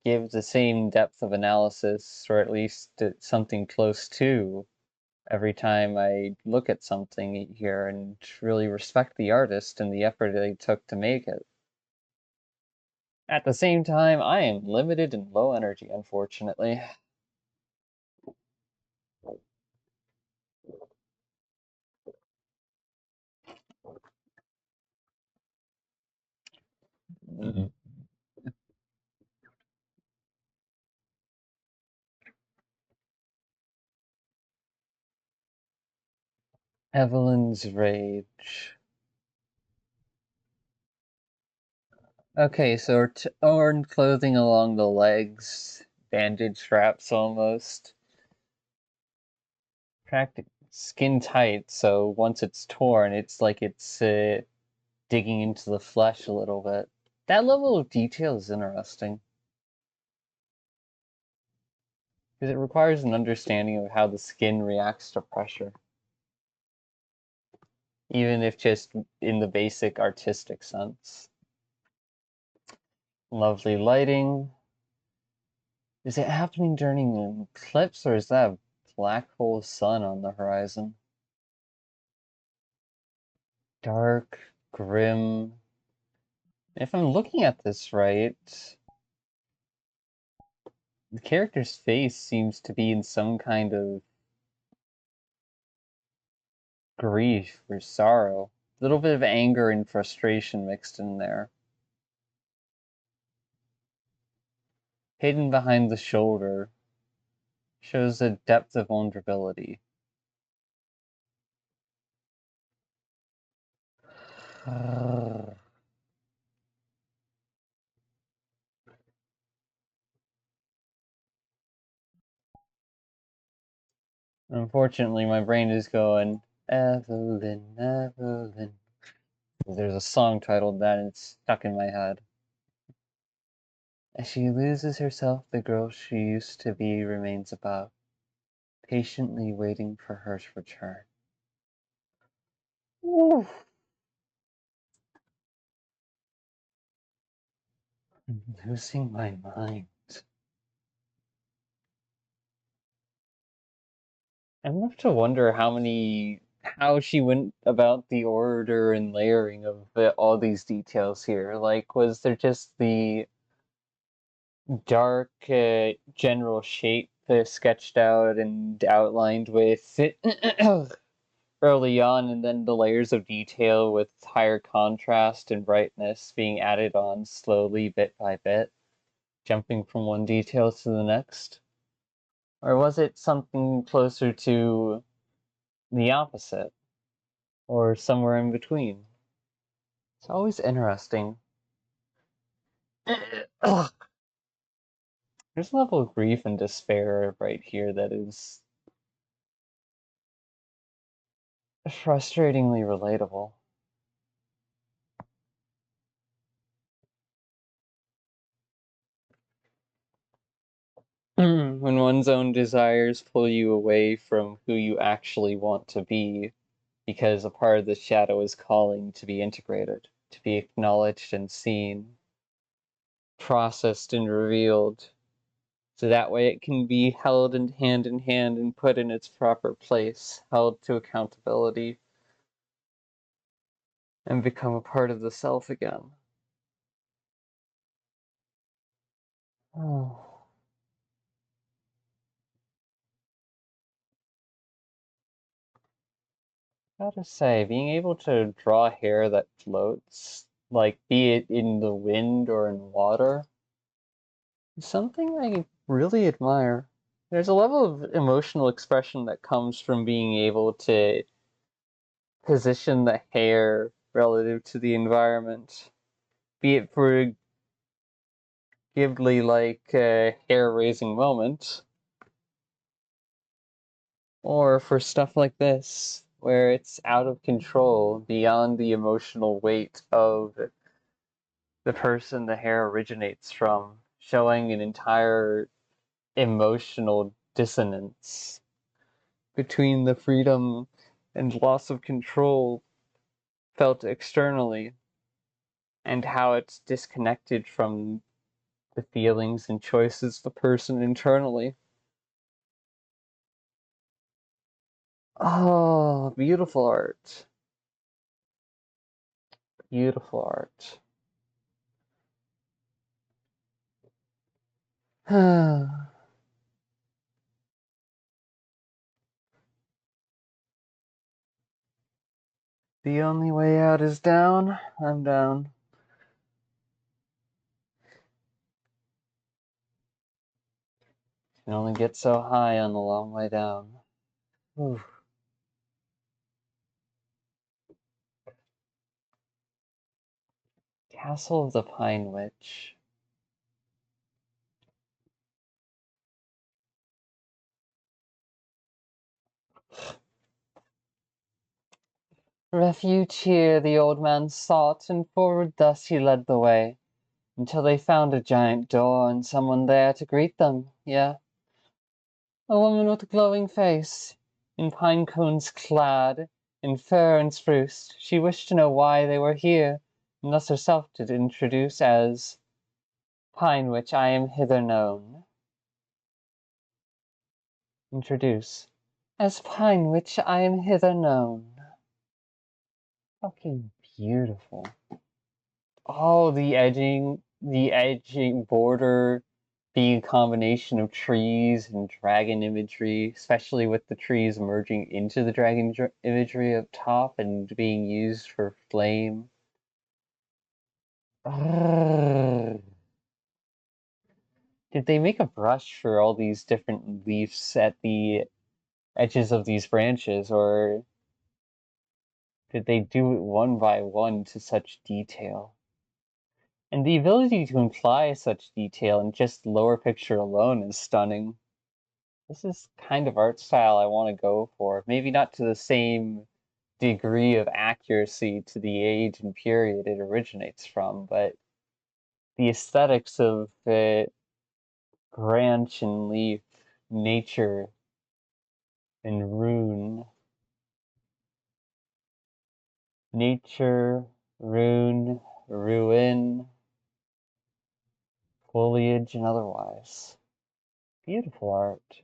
give the same depth of analysis, or at least something close to, every time I look at something here and really respect the artist and the effort they took to make it. At the same time, I am limited and low energy, unfortunately. Evelyn's Rage. Okay, so torn clothing along the legs, bandage straps almost. Skin tight, so once it's torn, it's like it's digging into the flesh a little bit. That level of detail is interesting, because it requires an understanding of how the skin reacts to pressure, even if just in the basic artistic sense. Lovely lighting. Is it happening during an eclipse, or is that a black hole sun on the horizon? Dark, grim. If I'm looking at this right, the character's face seems to be in some kind of grief or sorrow. A little bit of anger and frustration mixed in there. Hidden behind the shoulder shows a depth of vulnerability. Unfortunately, my brain is going, Evelyn, Evelyn. There's a song titled that and it's stuck in my head. As she loses herself, the girl she used to be remains above, patiently waiting for her to return. Ooh. I'm losing my mind. I'm left to wonder how she went about the order and layering of all these details here. Like, was there just the dark general shape sketched out and outlined with early on, and then the layers of detail with higher contrast and brightness being added on slowly, bit by bit, jumping from one detail to the next? Or was it something closer to the opposite, or somewhere in between? It's always interesting. There's a level of grief and despair right here that is frustratingly relatable. When one's own desires pull you away from who you actually want to be, because a part of the shadow is calling to be integrated, to be acknowledged and seen, processed and revealed, so that way it can be held in hand and put in its proper place, held to accountability, and become a part of the self again. Oh. Gotta say, being able to draw hair that floats, like be it in the wind or in water, is something I really admire. There's a level of emotional expression that comes from being able to position the hair relative to the environment, be it for a Ghibli like hair raising moment, or for stuff like this, where it's out of control, beyond the emotional weight of the person the hair originates from, showing an entire emotional dissonance between the freedom and loss of control felt externally and how it's disconnected from the feelings and choices of the person internally. Oh, beautiful art. Beautiful art. The only way out is down. I'm down. You can only get so high on the long way down. Ooh. Castle of the Pine Witch. Refuge here the old man sought, and forward thus he led the way, until they found a giant door and someone there to greet them, yeah. A woman with a glowing face, in pine cones clad, in fur and spruce. She wished to know why they were here, and thus herself did introduce as Pine which I am hither known. Introduce. As pine which I am hither known. Fucking beautiful. Oh, the edging border being a combination of trees and dragon imagery, especially with the trees merging into the dragon imagery up top and being used for flame. Did they make a brush for all these different leaves at the edges of these branches, or did they do it one by one to such detail? And the ability to imply such detail in just the lower picture alone is stunning. This is kind of art style I want to go for. Maybe not to the same degree of accuracy to the age and period it originates from, but the aesthetics of branch and leaf, nature and rune. Nature, rune, ruin, foliage, and otherwise. Beautiful art.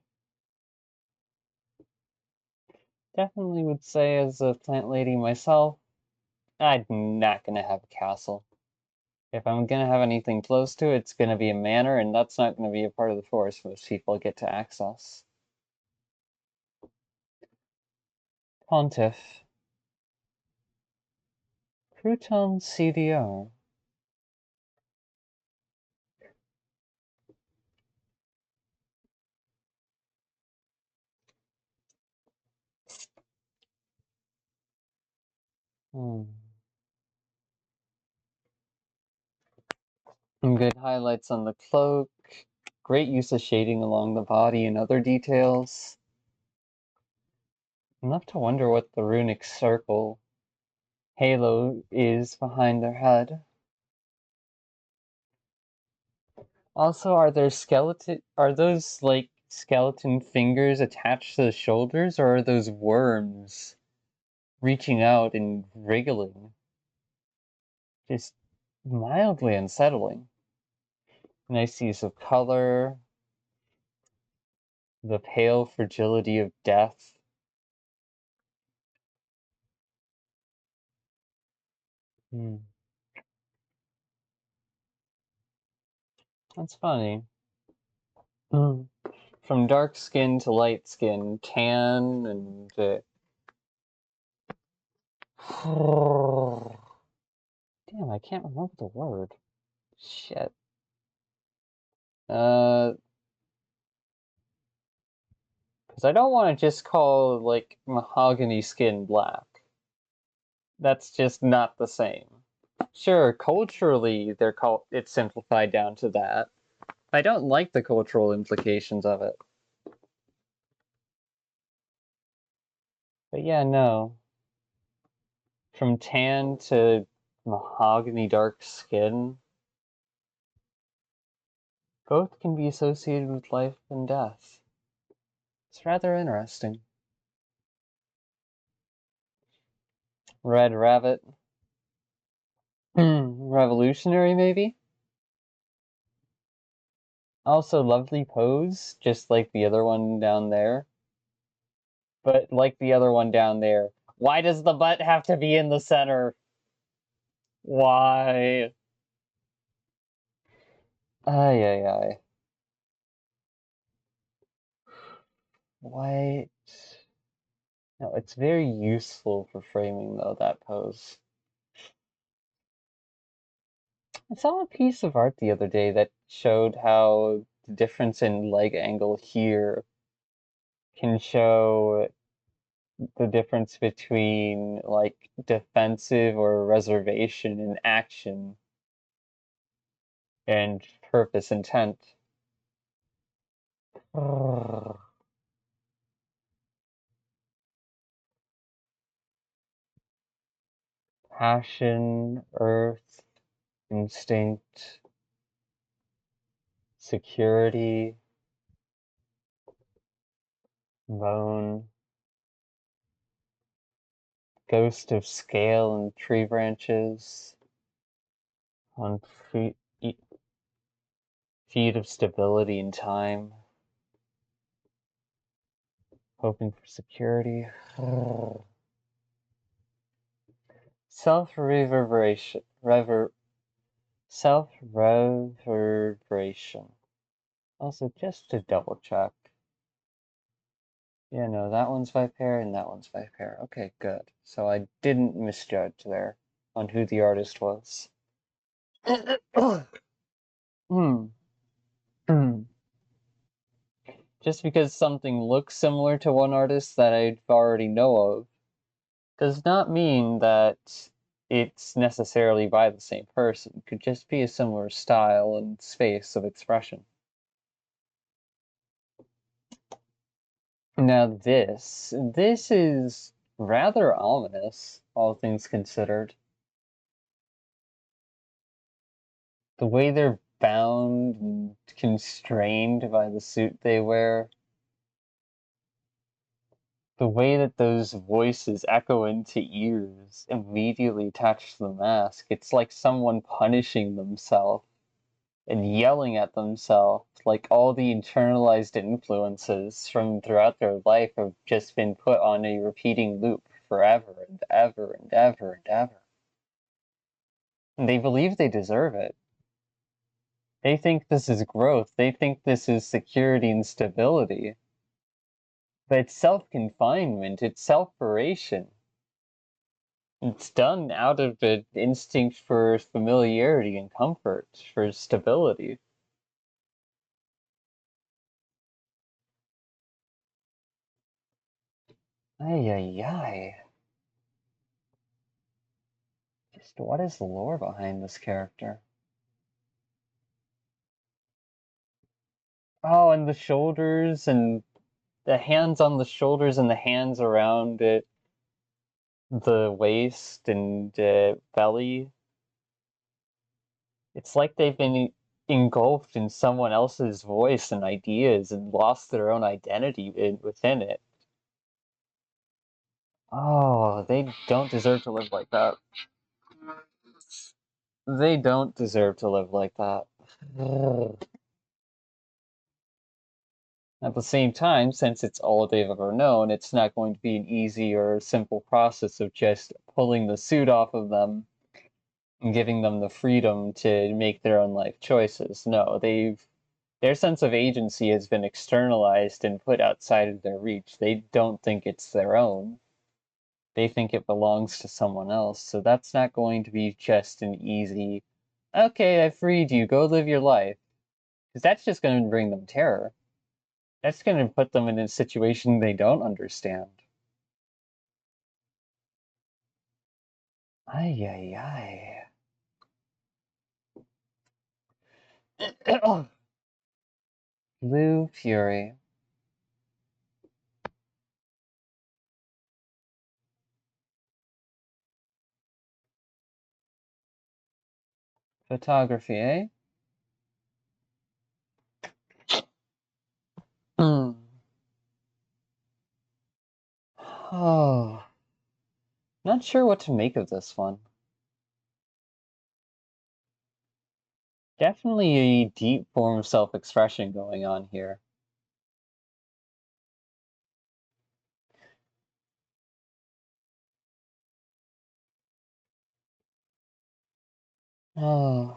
Definitely would say, as a plant lady myself, I'm not gonna have a castle. If I'm gonna have anything close to it, it's gonna be a manor, and that's not gonna be a part of the forest most people get to access. Pontiff. Crouton CDR. Some good highlights on the cloak. Great use of shading along the body and other details. Enough to wonder what the runic circle halo is behind their head. Also, are those like skeleton fingers attached to the shoulders, or are those worms reaching out and wriggling? Just mildly unsettling. Nice use of color, the pale fragility of death. That's funny. From dark skin to light skin, tan and damn, I can't remember the word. Shit. Because I don't want to just call like mahogany skin black. That's just not the same. Sure, culturally it's simplified down to that. I don't like the cultural implications of it. But yeah, no. From tan to mahogany dark skin, both can be associated with life and death. It's rather interesting. Red rabbit. Revolutionary, maybe? Also, lovely pose, just like the other one down there. But like the other one down there, why does the butt have to be in the center? Why? Ay, ay, ay. What? No, it's very useful for framing, though, that pose. I saw a piece of art the other day that showed how the difference in leg angle here can show the difference between like defensive or reservation in action and purpose intent. Passion, earth, instinct, security, bone, ghost of scale and tree branches, on feet, feet of stability and time, hoping for security. Self-reverberation. Self-reverberation. Also, just to double check. Yeah, no, that one's by pair and that one's by pair. Okay, good. So I didn't misjudge there on who the artist was. Hmm. Just because something looks similar to one artist that I already know of does not mean that it's necessarily by the same person. It could just be a similar style and space of expression. Now this is rather ominous, all things considered. The way they're bound and constrained by the suit they wear, the way that those voices echo into ears immediately attached to the mask, it's like someone punishing themselves and yelling at themselves, like all the internalized influences from throughout their life have just been put on a repeating loop forever and ever and ever and ever. And they believe they deserve it. They think this is growth. They think this is security and stability. But it's self-confinement, it's self-erasure. It's done out of an instinct for familiarity and comfort, for stability. Ay, ay, ay. Just what is the lore behind this character? Oh, and the shoulders and the hands on the shoulders and the hands around it, the waist and belly. It's like they've been engulfed in someone else's voice and ideas and lost their own identity within it. Oh, they don't deserve to live like that. They don't deserve to live like that. At the same time, since it's all they've ever known, it's not going to be an easy or simple process of just pulling the suit off of them and giving them the freedom to make their own life choices. No, their sense of agency has been externalized and put outside of their reach. They don't think it's their own. They think it belongs to someone else. So that's not going to be just an easy, okay, I freed you, go live your life. Because that's just going to bring them terror. That's going to put them in a situation they don't understand. Ay, ay, ay. Blue Fury. Photography, eh? Hmm. Oh, not sure what to make of this one. Definitely a deep form of self-expression going on here. Oh,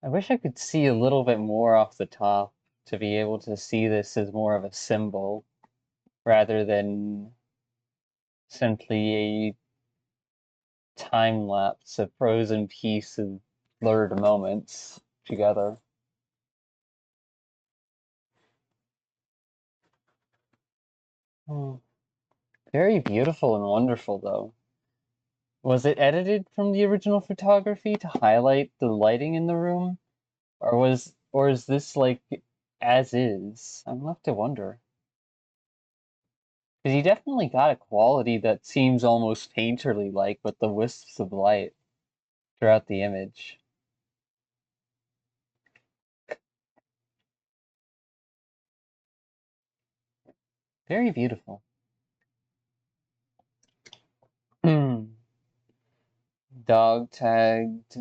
I wish I could see a little bit more off the top to be able to see this as more of a symbol rather than simply a time lapse, a frozen piece of blurred moments together. Oh, very beautiful and wonderful, though. Was it edited from the original photography to highlight the lighting in the room? Or is this like as is? I'm left to wonder. Because he definitely got a quality that seems almost painterly like with the wisps of light throughout the image. Very beautiful. Dog tagged.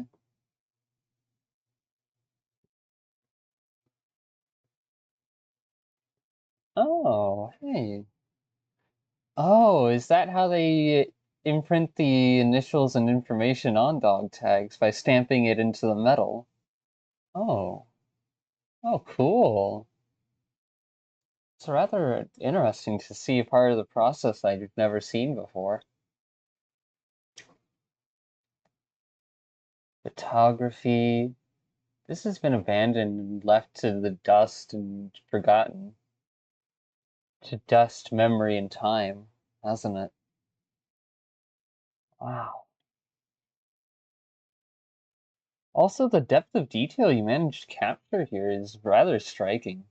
Oh, hey. Oh, is that how they imprint the initials and information on dog tags by stamping it into the metal? Oh, oh, cool. It's rather interesting to see a part of the process I've never seen before. Photography. This has been abandoned and left to the dust and forgotten. To dust, memory, and time, hasn't it? Wow. Also, the depth of detail you managed to capture here is rather striking.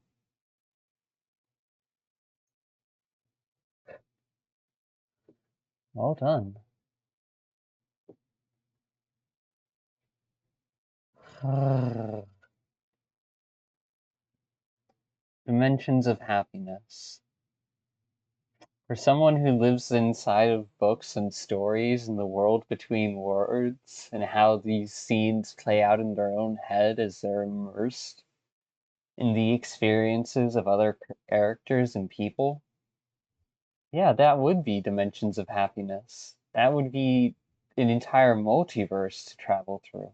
Well done. Dimensions of happiness. For someone who lives inside of books and stories and the world between words and how these scenes play out in their own head as they're immersed in the experiences of other characters and people, yeah, that would be dimensions of happiness. That would be an entire multiverse to travel through.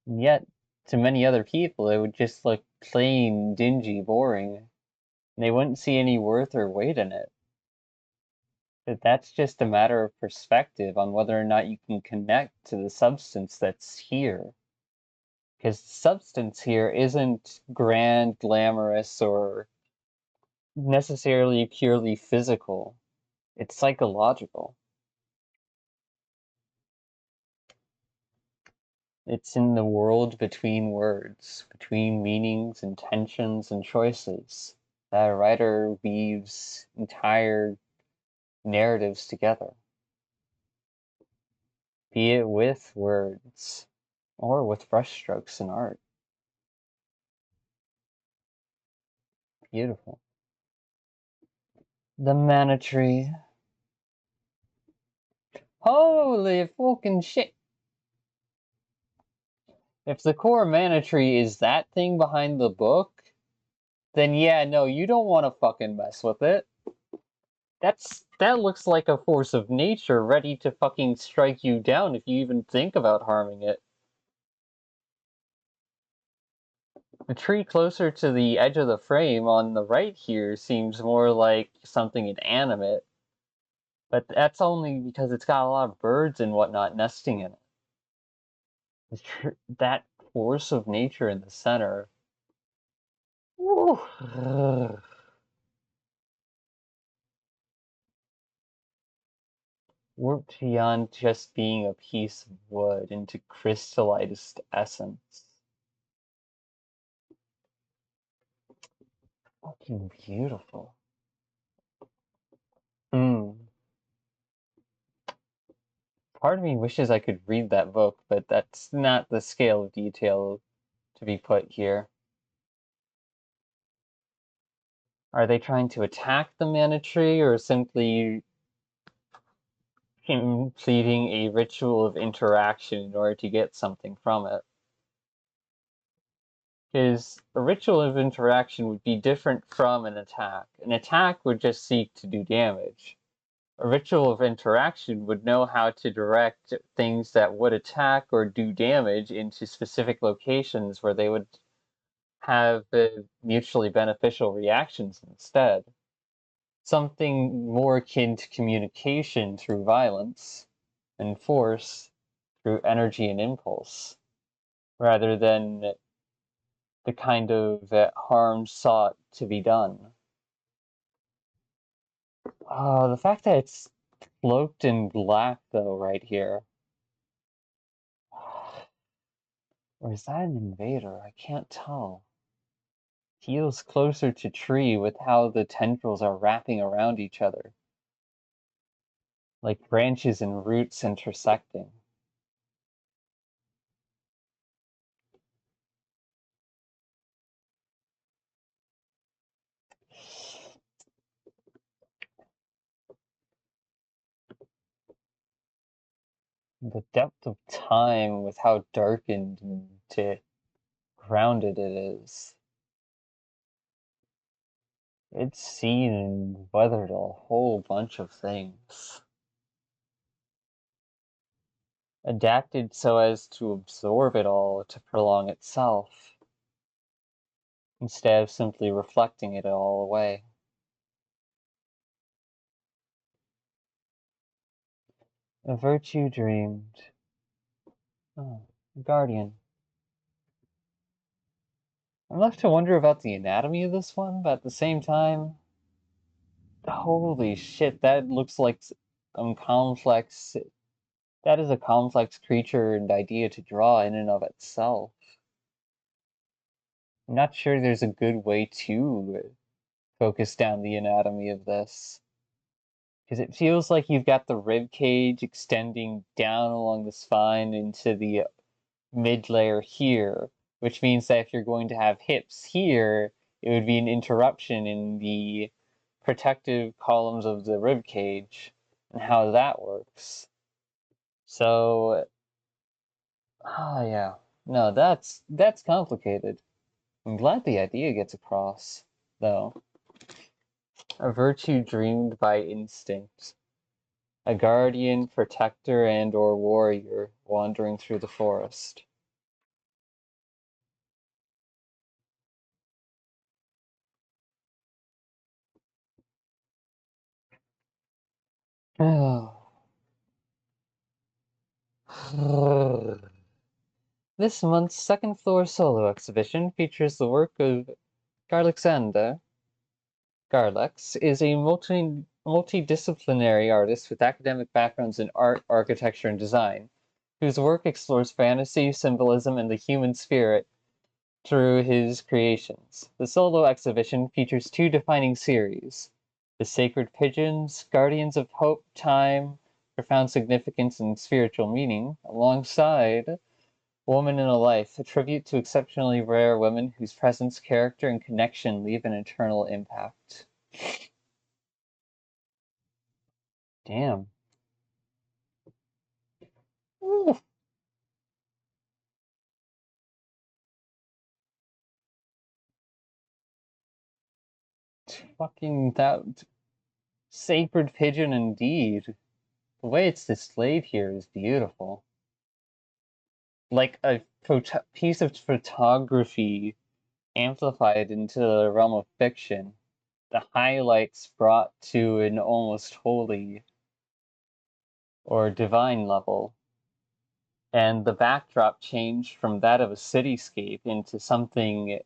And yet, to many other people, it would just look plain, dingy, boring, and they wouldn't see any worth or weight in it. But that's just a matter of perspective on whether or not you can connect to the substance that's here. Because the substance here isn't grand, glamorous, or necessarily purely physical. It's psychological. It's in the world between words, between meanings, intentions, and choices. That a writer weaves entire narratives together, be it with words or with brushstrokes in art. Beautiful. The mana tree. Holy fucking shit. If the core mana tree is that thing behind the book, then yeah, no, you don't want to fucking mess with it. That looks like a force of nature ready to fucking strike you down if you even think about harming it. The tree closer to the edge of the frame on the right here seems more like something inanimate, but that's only because it's got a lot of birds and whatnot nesting in it. That force of nature in the center. Woo. Warped beyond just being a piece of wood into crystallized essence. Fucking beautiful. Part of me wishes I could read that book, but that's not the scale of detail to be put here. Are they trying to attack the mana tree or simply completing a ritual of interaction in order to get something from it? Because a ritual of interaction would be different from an attack. An attack would just seek to do damage. A ritual of interaction would know how to direct things that would attack or do damage into specific locations where they would have mutually beneficial reactions instead. Something more akin to communication through violence and force through energy and impulse, rather than the kind of harm sought to be done. Oh, the fact that it's cloaked in black, though, right here. Or is that an invader? I can't tell. Feels closer to tree with how the tendrils are wrapping around each other, like branches and roots intersecting. The depth of time with how darkened and grounded it is. It's seen and weathered a whole bunch of things. Adapted so as to absorb it all to prolong itself, instead of simply reflecting it all away. A virtue dreamed. Oh, guardian. I'm left to wonder about the anatomy of this one, but at the same time, holy shit, that looks like complex. That is a complex creature and idea to draw in and of itself. I'm not sure there's a good way to focus down the anatomy of this. Because it feels like you've got the rib cage extending down along the spine into the mid-layer here, which means that if you're going to have hips here, it would be an interruption in the protective columns of the rib cage and how that works. So, yeah. No, that's complicated. I'm glad the idea gets across, though. A virtue dreamed by instinct. A guardian, protector, and or warrior wandering through the forest. This month's second floor solo exhibition features the work of Garlexander. Garlex is a multidisciplinary artist with academic backgrounds in art, architecture, and design, whose work explores fantasy, symbolism, and the human spirit through his creations. The solo exhibition features two defining series: The Sacred Pigeons, Guardians of Hope, Time, Profound Significance, and Spiritual Meaning, alongside Woman in a Life, a tribute to exceptionally rare women whose presence, character, and connection leave an eternal impact. Damn. Ooh, fucking that sacred pigeon indeed. The way it's displayed here is beautiful. Like a piece of photography amplified into the realm of fiction. The highlights brought to an almost holy or divine level, and the backdrop changed from that of a cityscape into something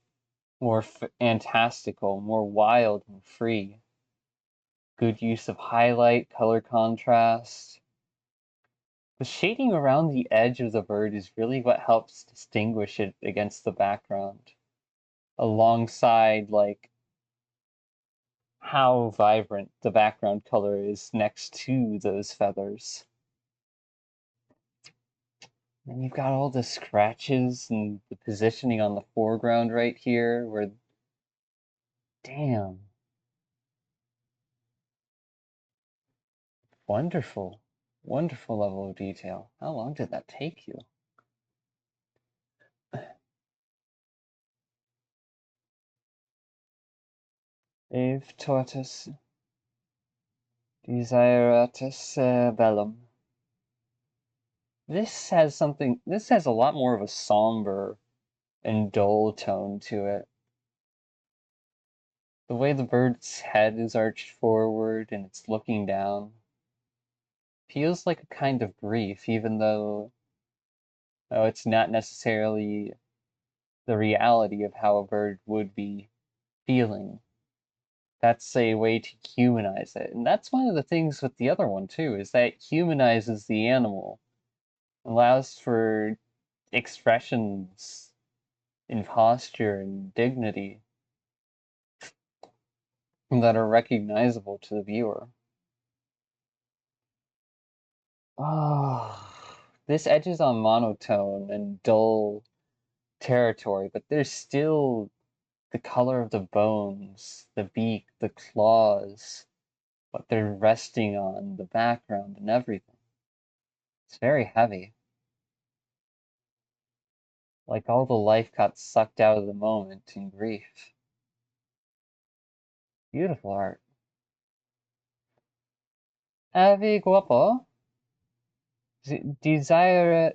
more fantastical, more wild and free. Good use of highlight, color contrast. The shading around the edge of the bird is really what helps distinguish it against the background, alongside like how vibrant the background color is next to those feathers. And you've got all the scratches and the positioning on the foreground right here where, damn, wonderful, wonderful level of detail. How long did that take you? Ave tortus desiratus bellum. This has a lot more of a somber and dull tone to it. The way the bird's head is arched forward and it's looking down feels like a kind of grief, even though it's not necessarily the reality of how a bird would be feeling. That's a way to humanize it. And that's one of the things with the other one, too, is that it humanizes the animal, allows for expressions in posture and dignity that are recognizable to the viewer. Oh, this edges on monotone and dull territory, but there's still the color of the bones, the beak, the claws, what they're resting on, the background, and everything. It's very heavy. Like all the life got sucked out of the moment in grief. Beautiful art. Avi guapo. Desire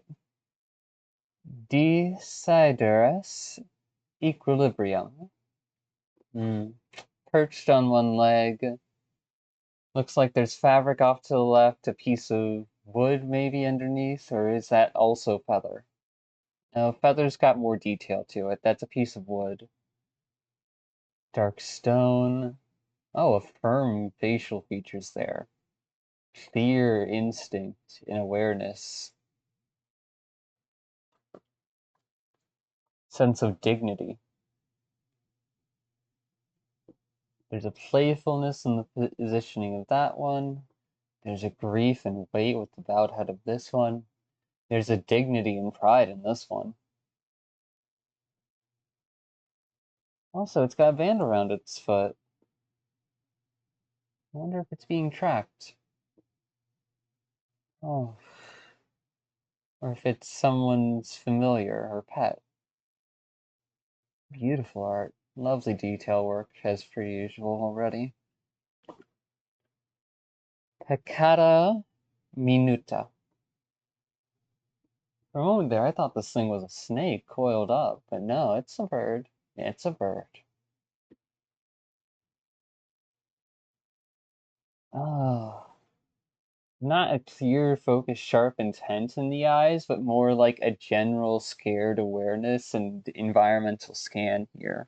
desiderus equilibrium. Perched on one leg. Looks like there's fabric off to the left, a piece of wood maybe underneath, or is that also feather? No, feather's got more detail to it. That's a piece of wood. Dark stone. Oh, a firm facial features there. Clear instinct and awareness. Sense of dignity. There's a playfulness in the positioning of that one. There's a grief and weight with the bowed head of this one. There's a dignity and pride in this one. Also, it's got a band around its foot. I wonder if it's being tracked. Oh, or if it's someone's familiar or pet. Beautiful art. Lovely detail work, as per usual already. Peccata minuta. For a moment there, I thought this thing was a snake coiled up, but no, it's a bird. It's a bird. Oh, not a clear, focused, sharp intent in the eyes, but more like a general scared awareness and environmental scan here.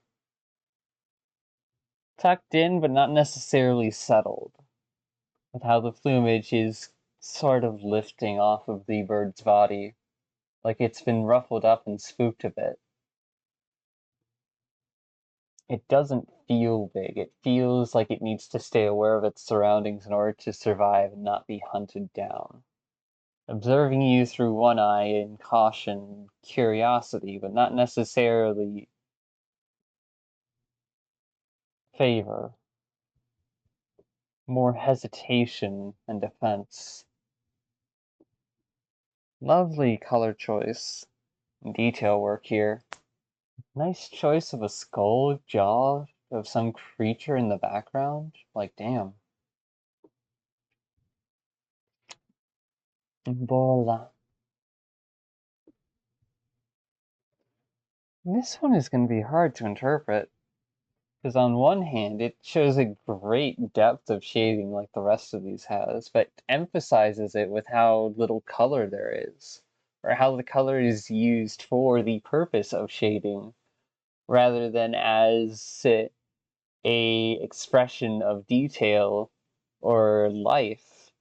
Tucked in, but not necessarily settled, with how the plumage is sort of lifting off of the bird's body, like it's been ruffled up and spooked a bit. It doesn't feel big. It feels like it needs to stay aware of its surroundings in order to survive and not be hunted down. Observing you through one eye in caution, curiosity, but not necessarily favor. More hesitation and defense. Lovely color choice and detail work here. Nice choice of a skull jaw of some creature in the background. Like, damn. Bola. This one is going to be hard to interpret, because on one hand, it shows a great depth of shading like the rest of these has, but emphasizes it with how little color there is, or how the color is used for the purpose of shading, rather than as a expression of detail or life,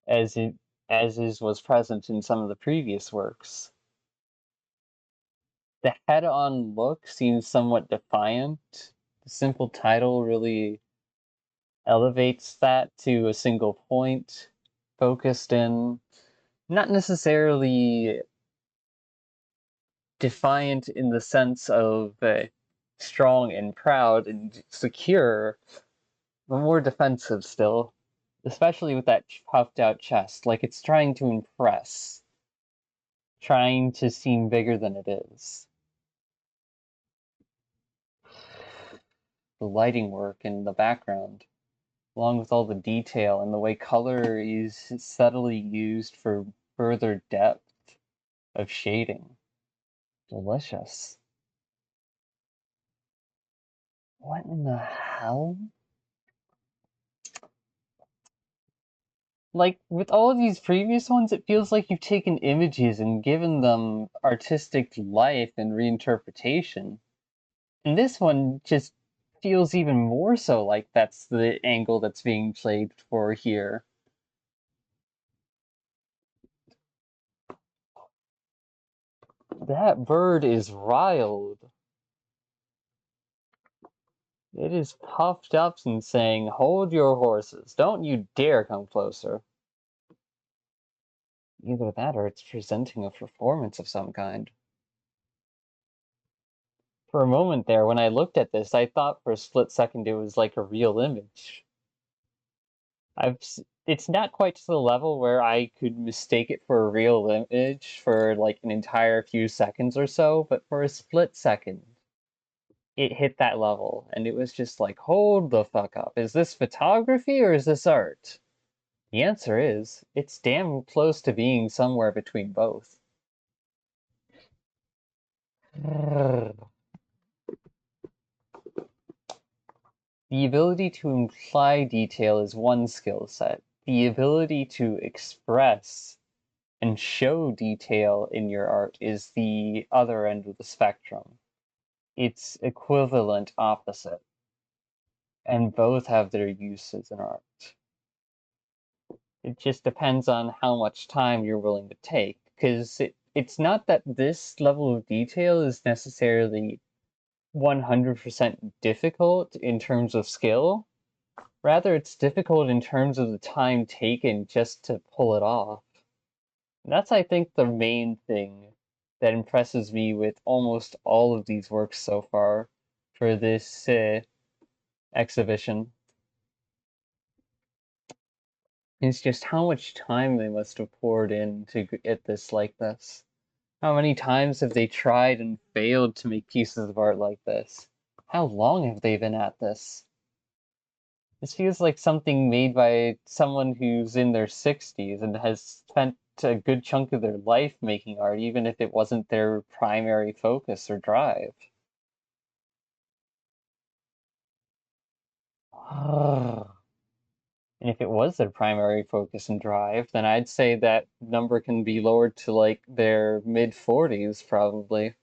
was present in some of the previous works. The head-on look seems somewhat defiant. The simple title really elevates that to a single point, focused in, not necessarily defiant in the sense of strong and proud and secure, but more defensive still, especially with that puffed out chest, like it's trying to impress, trying to seem bigger than it is. The lighting work in the background, along with all the detail and the way color is subtly used for further depth of shading. Delicious. What in the hell? Like, with all of these previous ones, it feels like you've taken images and given them artistic life and reinterpretation. And this one just feels even more so like that's the angle that's being played for here. That bird is riled. It is puffed up and saying, "Hold your horses. Don't you dare come closer." Either that or it's presenting a performance of some kind. For a moment there, when I looked at this, I thought for a split second it was like a real image. It's not quite to the level where I could mistake it for a real image for like an entire few seconds or so, but for a split second, it hit that level, and it was just like, hold the fuck up. Is this photography or is this art? The answer is, it's damn close to being somewhere between both. The ability to imply detail is one skill set. The ability to express and show detail in your art is the other end of the spectrum. It's equivalent opposite, and both have their uses in art. It just depends on how much time you're willing to take, because it's not that this level of detail is necessarily 100% difficult in terms of skill. Rather, it's difficult in terms of the time taken just to pull it off. That's, I think, the main thing that impresses me with almost all of these works so far for this exhibition. It's just how much time they must have poured in to get this like this. How many times have they tried and failed to make pieces of art like this? How long have they been at this? This feels like something made by someone who's in their 60s and has spent a good chunk of their life making art, even if it wasn't their primary focus or drive. And if it was their primary focus and drive, then I'd say that number can be lowered to like their mid 40s, probably.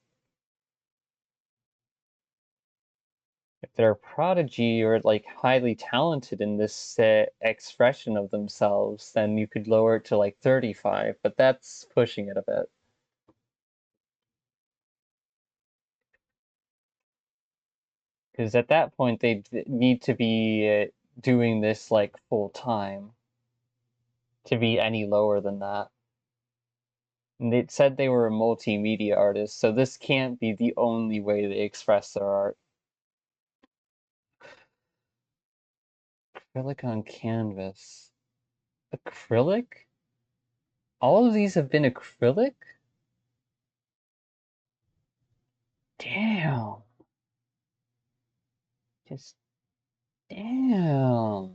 If they're a prodigy or like highly talented in this expression of themselves, then you could lower it to like 35, but that's pushing it a bit. Because at that point, they need to be doing this like full time to be any lower than that. And it said they were a multimedia artist, so this can't be the only way they express their art. Acrylic on canvas. Acrylic? All of these have been acrylic? Damn. Just damn.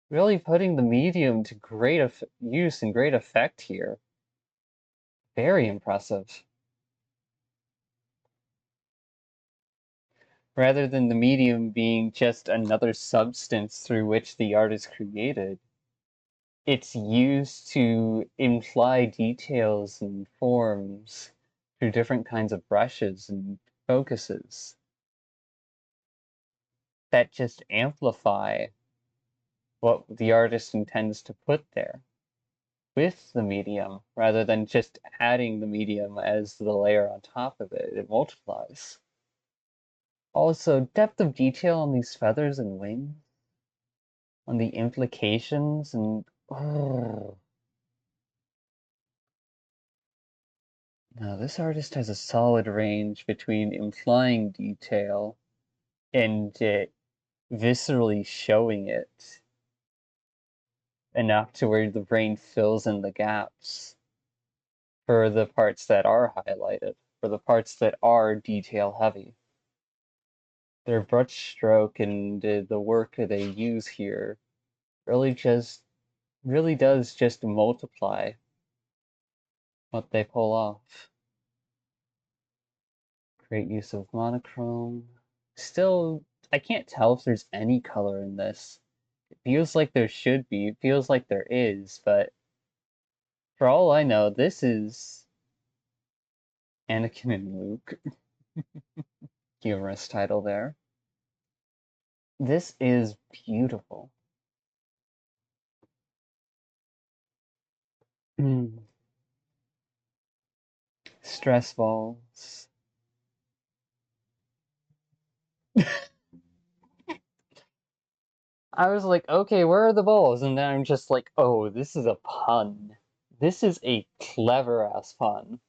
Really putting the medium to great use and great effect here. Very impressive. Rather than the medium being just another substance through which the art is created, it's used to imply details and forms through different kinds of brushes and focuses that just amplify what the artist intends to put there with the medium rather than just adding the medium as the layer on top of it. It multiplies. Also, depth of detail on these feathers and wings, on the implications, and oh. Now, this artist has a solid range between implying detail and viscerally showing it enough to where the brain fills in the gaps for the parts that are highlighted, for the parts that are detail heavy. Their brush stroke and the work they use here really does just multiply what they pull off. Great use of monochrome. Still, I can't tell if there's any color in this. It feels like there should be, it feels like there is, but for all I know, this is Anakin and Luke. Humorous title there. This is beautiful. Stress balls. I was like, okay, where are the balls? And then I'm just like, oh, this is a pun. This is a clever ass pun.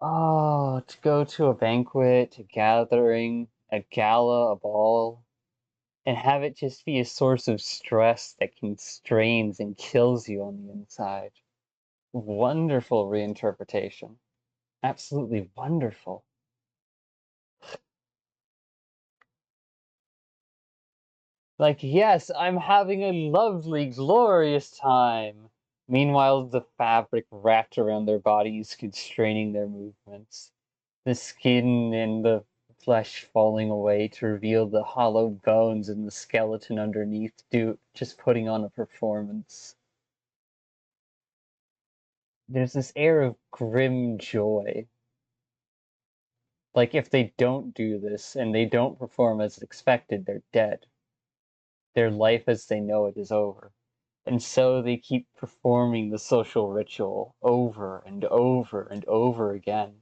Oh, to go to a banquet, a gathering, a gala, a ball, and have it just be a source of stress that constrains and kills you on the inside. Wonderful reinterpretation. Absolutely wonderful. Like, yes, I'm having a lovely, glorious time. Meanwhile, the fabric wrapped around their bodies constraining their movements. The skin and the flesh falling away to reveal the hollow bones and the skeleton underneath, just putting on a performance. There's this air of grim joy. Like if they don't do this and they don't perform as expected, they're dead. Their life as they know it is over. And so they keep performing the social ritual over and over and over again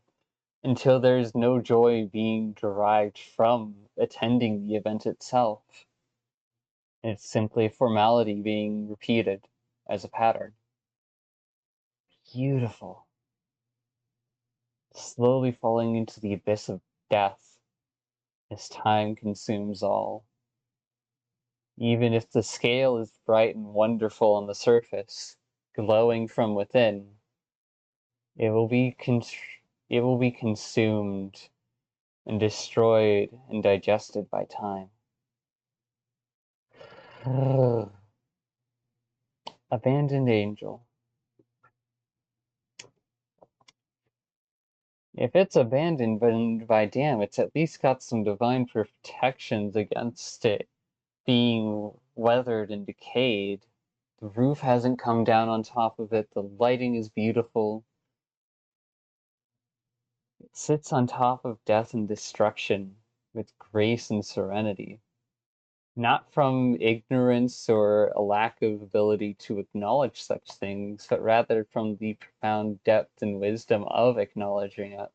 until there is no joy being derived from attending the event itself. It's simply a formality being repeated as a pattern. Beautiful. Slowly falling into the abyss of death as time consumes all. Even if the scale is bright and wonderful on the surface, glowing from within, it will be consumed and destroyed and digested by time. Abandoned angel. If it's abandoned by damn, it's at least got some divine protections against it being weathered and decayed. The roof hasn't come down on top of it. The lighting is beautiful. It sits on top of death and destruction with grace and serenity. Not from ignorance or a lack of ability to acknowledge such things, but rather from the profound depth and wisdom of acknowledging it,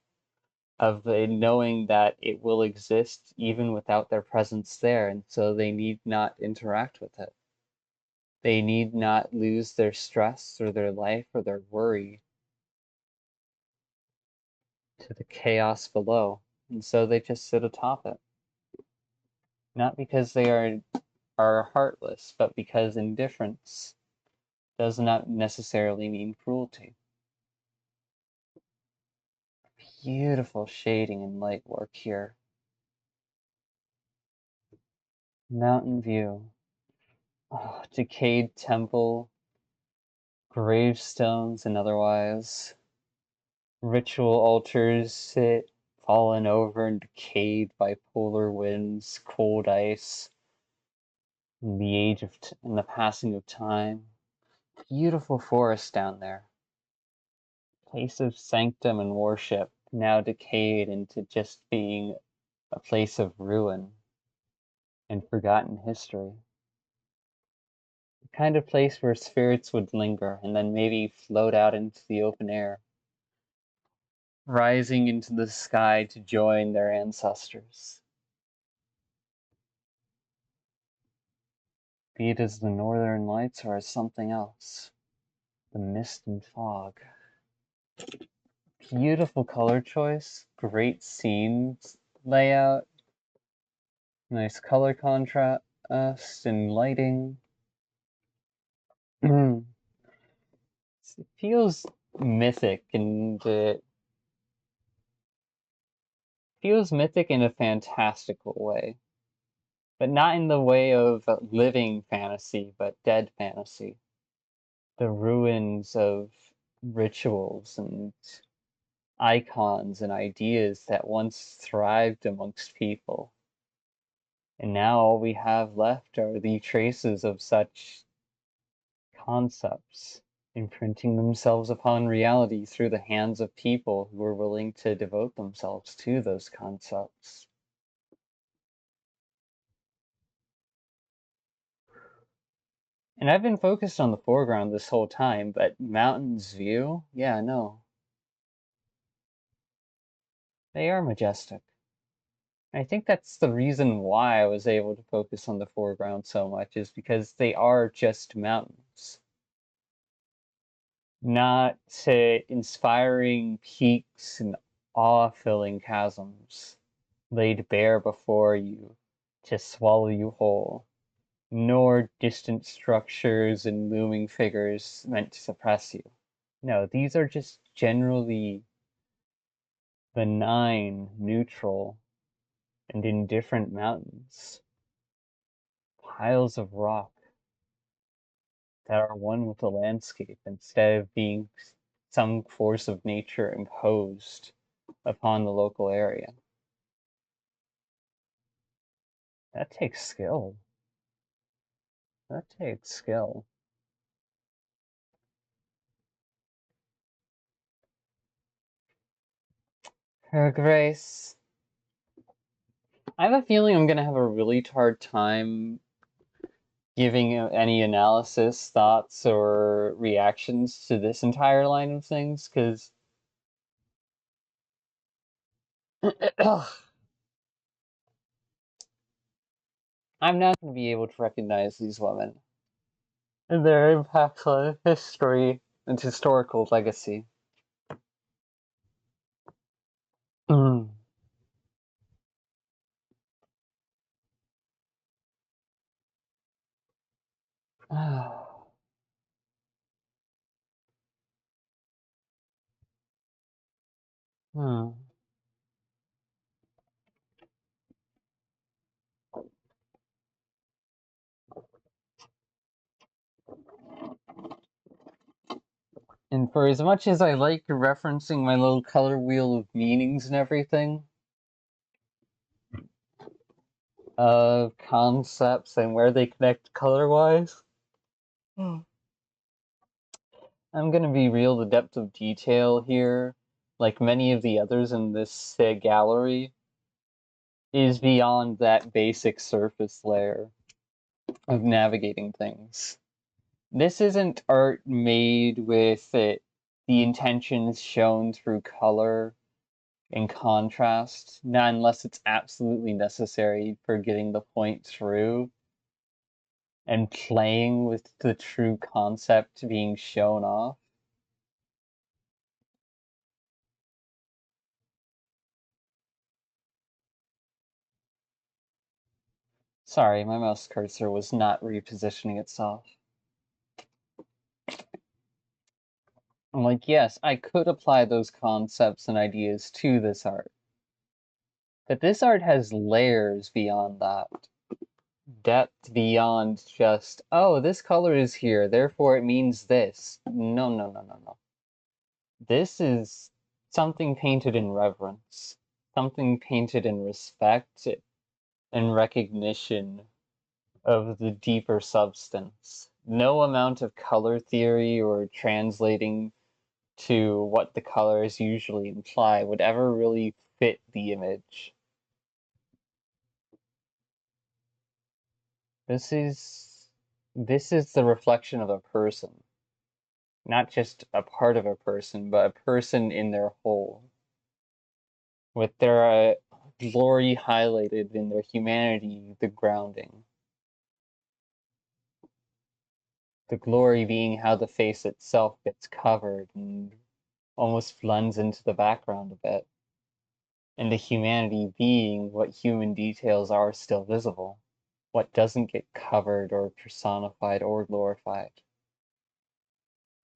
of the knowing that it will exist even without their presence there, and so they need not interact with it. They need not lose their stress or their life or their worry to the chaos below, and so they just sit atop it. Not because they are heartless, but because indifference does not necessarily mean cruelty. Beautiful shading and light work here. Mountain view. Oh, decayed temple, gravestones and otherwise. Ritual altars sit fallen over and decayed by polar winds, cold ice, and the age of and the passing of time. Beautiful forest down there. Place of sanctum and worship, now decayed into just being a place of ruin and forgotten history. The kind of place where spirits would linger and then maybe float out into the open air, rising into the sky to join their ancestors. Be it as the northern lights or as something else. The mist and fog. Beautiful color choice, great scene layout, nice color contrast and lighting. It feels mythic and feels mythic in a fantastical way, but not in the way of living fantasy, but dead fantasy. The ruins of rituals and icons and ideas that once thrived amongst people. And now all we have left are the traces of such concepts imprinting themselves upon reality through the hands of people who were willing to devote themselves to those concepts. And I've been focused on the foreground this whole time, but mountains view? Yeah, no. They are majestic. I think that's the reason why I was able to focus on the foreground so much, is because they are just mountains. Not inspiring peaks and awe-filling chasms laid bare before you to swallow you whole, nor distant structures and looming figures meant to suppress you. No, these are just generally benign, neutral, and indifferent mountains. Piles of rock that are one with the landscape instead of being some force of nature imposed upon the local area. That takes skill. That takes skill. Her Grace. I have a feeling I'm gonna have a really hard time giving any analysis, thoughts, or reactions to this entire line of things, because I'm not going to be able to recognize these women and their impacts on history and historical legacy. Mm. Hmm. And for as much as I like referencing my little color wheel of meanings and everything, of concepts and where they connect color-wise, I'm gonna be real, the depth of detail here, like many of the others in this gallery, is beyond that basic surface layer of navigating things. This isn't art made with the intentions shown through color and contrast, not unless it's absolutely necessary for getting the point through and playing with the true concept being shown off. Sorry, my mouse cursor was not repositioning itself. I'm like, yes, I could apply those concepts and ideas to this art. But this art has layers beyond that. Depth beyond just, oh, this color is here, therefore it means this. No, no, no, no, no. This is something painted in reverence, something painted in respect and recognition of the deeper substance. No amount of color theory or translating to what the colors usually imply would ever really fit the image. This is the reflection of a person, not just a part of a person, but a person in their whole, with their glory highlighted in their humanity, the grounding. The glory being how the face itself gets covered and almost blends into the background a bit, and the humanity being what human details are still visible, what doesn't get covered or personified or glorified.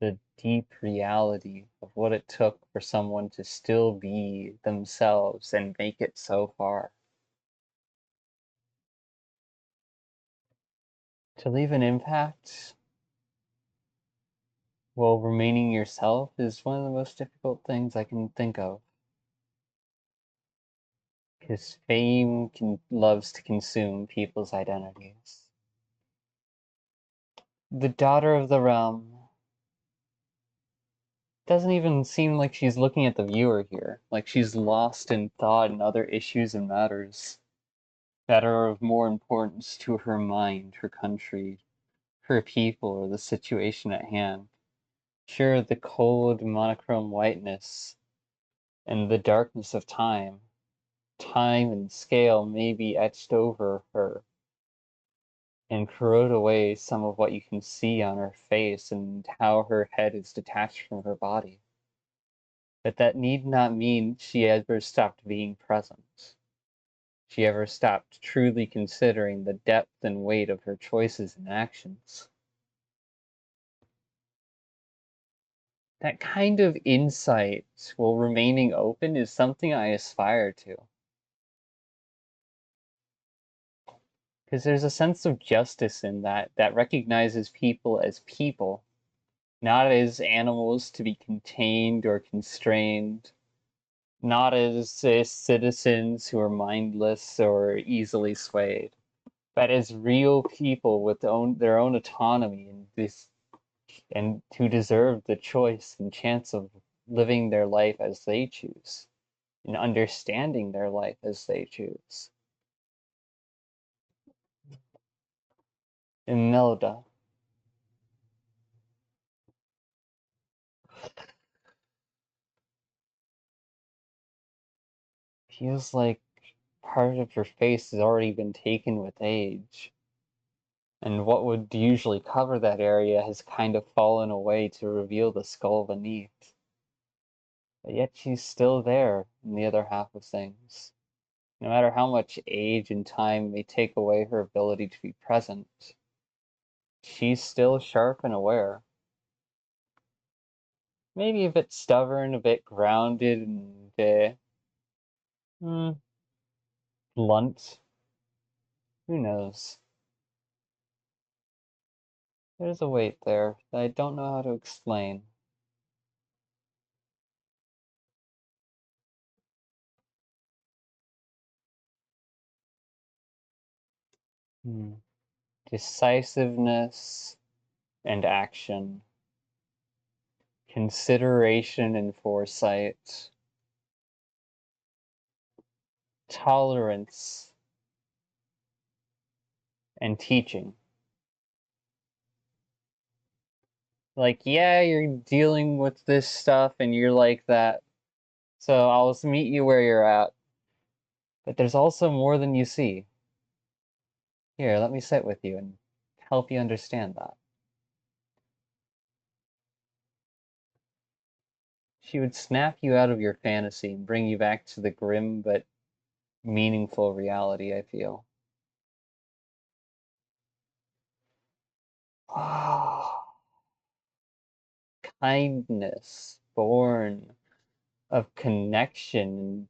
The deep reality of what it took for someone to still be themselves and make it so far. To leave an impact while remaining yourself is one of the most difficult things I can think of. Because fame loves to consume people's identities. The daughter of the realm doesn't even seem like she's looking at the viewer here, like she's lost in thought and other issues and matters that are of more importance to her mind, her country, her people, or the situation at hand. Sure, the cold, monochrome whiteness and the darkness of time and scale may be etched over her and corrode away some of what you can see on her face and how her head is detached from her body. But that need not mean she ever stopped being present. She ever stopped truly considering the depth and weight of her choices and actions. That kind of insight, while remaining open, is something I aspire to. Because there's a sense of justice in that recognizes people as people, not as animals to be contained or constrained, not as citizens who are mindless or easily swayed, but as real people with their own autonomy and who deserve the choice and chance of living their life as they choose and understanding their life as they choose. Imelda feels like part of her face has already been taken with age, and what would usually cover that area has kind of fallen away to reveal the skull beneath. But yet she's still there in the other half of things. No matter how much age and time may take away her ability to be present, she's still sharp and aware. Maybe a bit stubborn, a bit grounded, and blunt. Who knows? There's a weight there that I don't know how to explain. Decisiveness and action, consideration and foresight, tolerance and teaching. Like, yeah, you're dealing with this stuff and you're like that, so I'll just meet you where you're at. But there's also more than you see. Here, let me sit with you and help you understand that. She would snap you out of your fantasy and bring you back to the grim but meaningful reality, I feel. Kindness born of connection and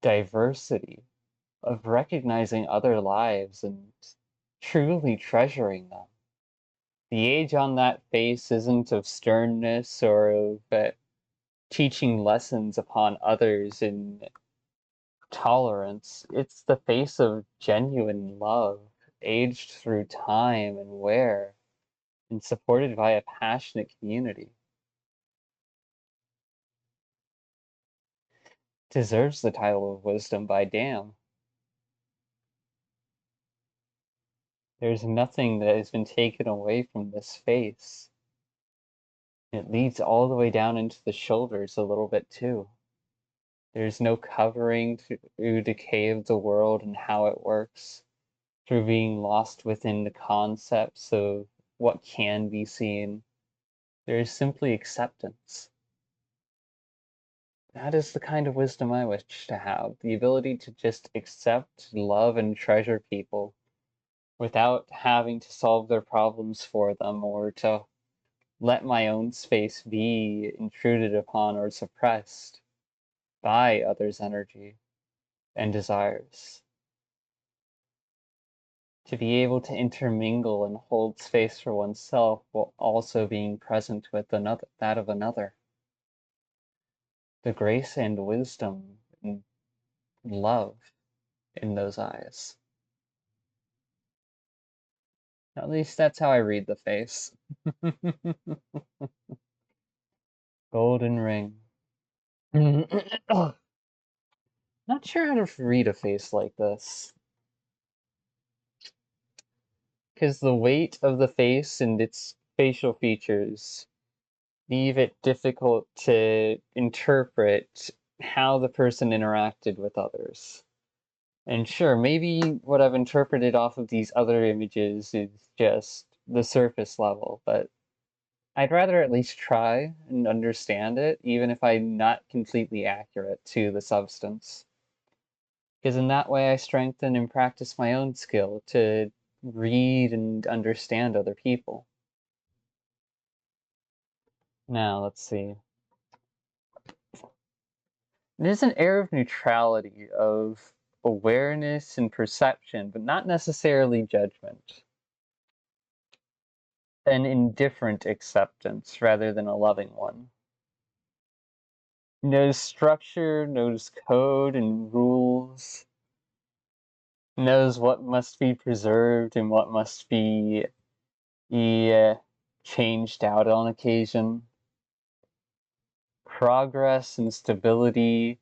diversity, of recognizing other lives and truly treasuring them. The age on that face isn't of sternness or of teaching lessons upon others in tolerance. It's the face of genuine love, aged through time and wear, and supported by a passionate community. Deserves the title of wisdom by damn. There's nothing that has been taken away from this face. It leads all the way down into the shoulders a little bit too. There's no covering through decay of the world and how it works, through being lost within the concepts of what can be seen. There is simply acceptance. That is the kind of wisdom I wish to have, the ability to just accept, love, and treasure people without having to solve their problems for them or to let my own space be intruded upon or suppressed by others' energy and desires. To be able to intermingle and hold space for oneself while also being present with another, that of another. The grace and wisdom and love in those eyes. At least that's how I read the face. Golden ring. Not sure how to read a face like this. Because the weight of the face and its facial features leave it difficult to interpret how the person interacted with others. And sure, maybe what I've interpreted off of these other images is just the surface level, but I'd rather at least try and understand it, even if I'm not completely accurate to the substance. Because in that way I strengthen and practice my own skill to read and understand other people. Now, let's see. There's an air of neutrality, of awareness and perception, but not necessarily judgment. An indifferent acceptance rather than a loving one. Knows structure, knows code and rules, knows what must be preserved and what must be changed out on occasion. Progress and stability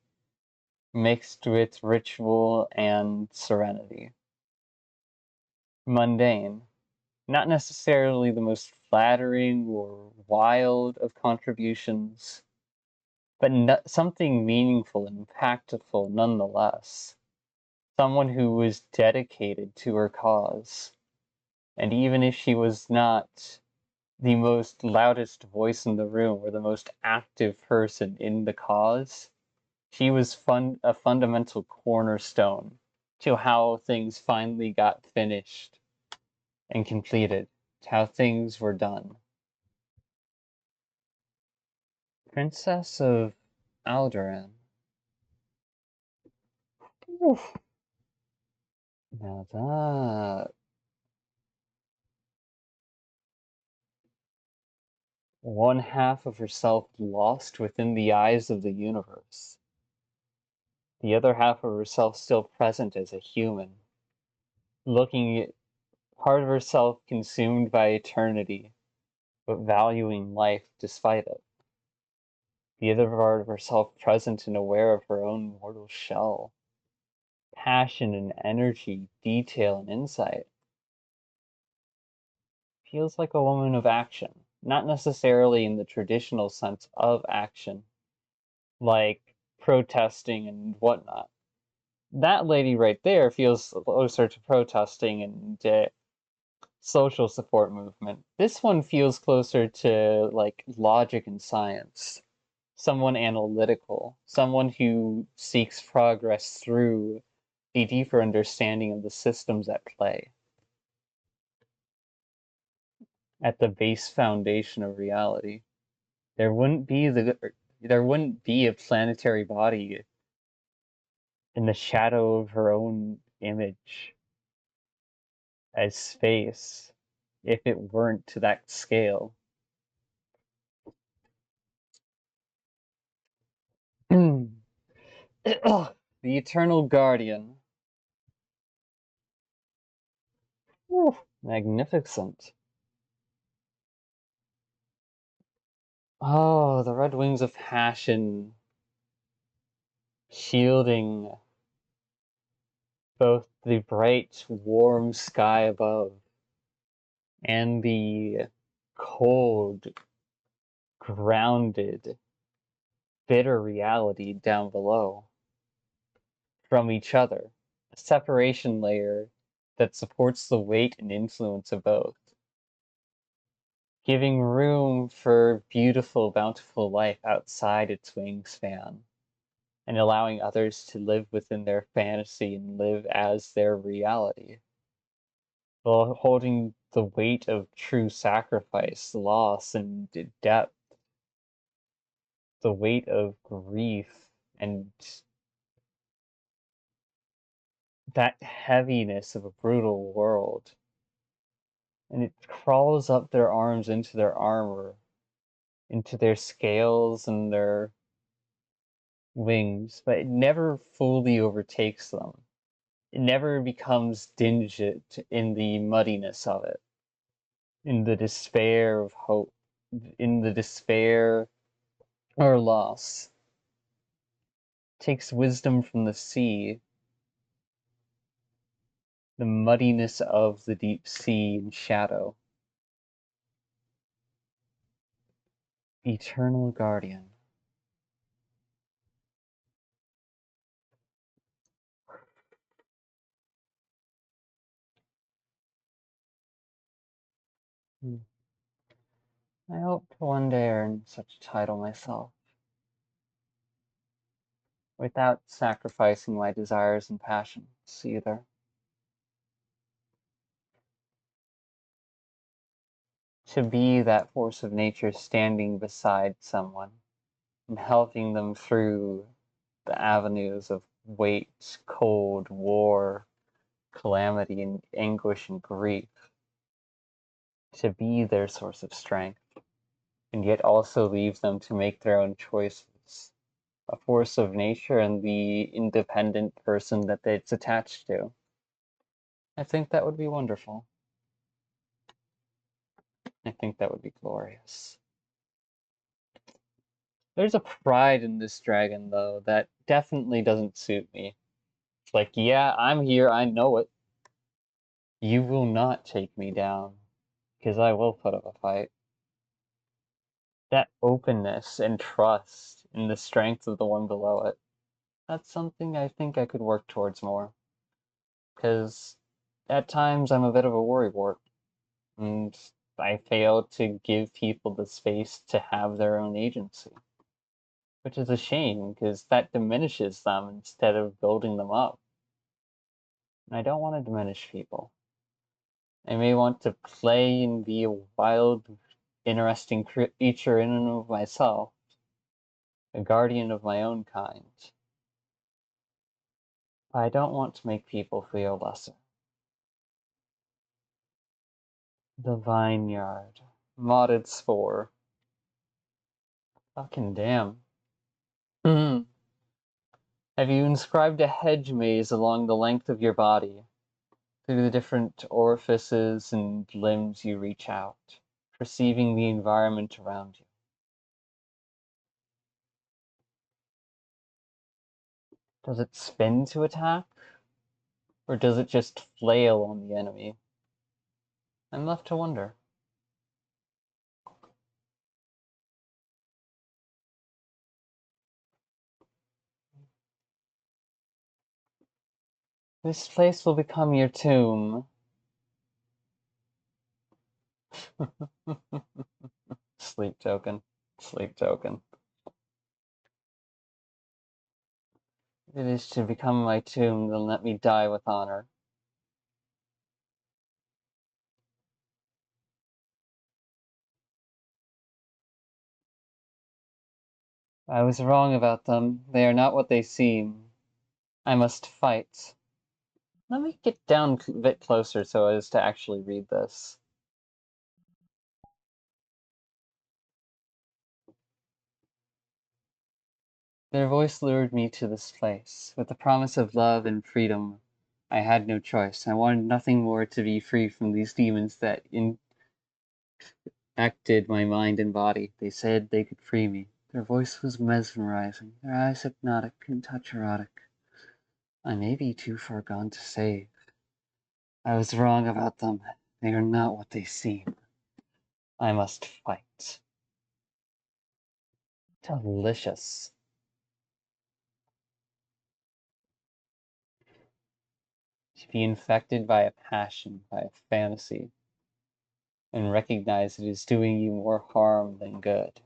mixed with ritual and serenity. Mundane, not necessarily the most flattering or wild of contributions, but something meaningful and impactful nonetheless. someone who was dedicated to her cause. And even if she was not the most loudest voice in the room or the most active person in the cause, she was a fundamental cornerstone to how things finally got finished and completed, to how things were done. Princess of Alderaan. Oof. Now that one half of herself lost within the eyes of the universe, the other half of herself still present as a human, looking at part of herself consumed by eternity, but valuing life despite it. The other part of herself present and aware of her own mortal shell, passion and energy, detail and insight. Feels like a woman of action, not necessarily in the traditional sense of action, like protesting and whatnot. That lady right there feels closer to protesting and social support movement. This one feels closer to like logic and science. Someone analytical, someone who seeks progress through a deeper understanding of the systems at play, at the base foundation of reality. There wouldn't be a planetary body in the shadow of her own image as space if it weren't to that scale. The Eternal Guardian. Ooh, magnificent. Oh, the red wings of passion, shielding both the bright, warm sky above and the cold, grounded, bitter reality down below from each other. A separation layer that supports the weight and influence of both, giving room for beautiful, bountiful life outside its wingspan, and allowing others to live within their fantasy and live as their reality, while holding the weight of true sacrifice, loss, and depth, the weight of grief, and that heaviness of a brutal world. And it crawls up their arms into their armor, into their scales and their wings, but it never fully overtakes them. It never becomes dinged in the muddiness of it, in the despair of hope, in the despair or loss. It takes wisdom from the sea, the muddiness of the deep sea and shadow. Eternal Guardian. I hope to one day earn such a title myself, without sacrificing my desires and passions either. To be that force of nature standing beside someone and helping them through the avenues of weight, cold, war, calamity, and anguish and grief. To be their source of strength, and yet also leave them to make their own choices. A force of nature and the independent person that it's attached to. I think that would be wonderful. I think that would be glorious. There's a pride in this dragon, though, that definitely doesn't suit me. It's like, yeah, I'm here, I know it. You will not take me down, because I will put up a fight. That openness and trust in the strength of the one below it, that's something I think I could work towards more. because at times I'm a bit of a worrywart, and I fail to give people the space to have their own agency, which is a shame because that diminishes them instead of building them up. And I don't want to diminish people. I may want to play and be a wild, interesting creature in and of myself, a guardian of my own kind. But I don't want to make people feel lesser. The vineyard. Modded spore. Fucking damn. Have you inscribed a hedge maze along the length of your body, through the different orifices and limbs you reach out, perceiving the environment around you? Does it spin to attack? Or does it just flail on the enemy? I'm left to wonder. This place will become your tomb. Sleep token. Sleep token. If it is to become my tomb, then let me die with honor. I was wrong about them. They are not what they seem. I must fight. Let me get down a bit closer so as to actually read this. Their voice lured me to this place. With the promise of love and freedom, I had no choice. I wanted nothing more to be free from these demons that infected my mind and body. They said they could free me. Their voice was mesmerizing, their eyes hypnotic and touch erotic. I may be too far gone to save. I was wrong about them. They are not what they seem. I must fight. Delicious. To be infected by a passion, by a fantasy, and recognize it is doing you more harm than good,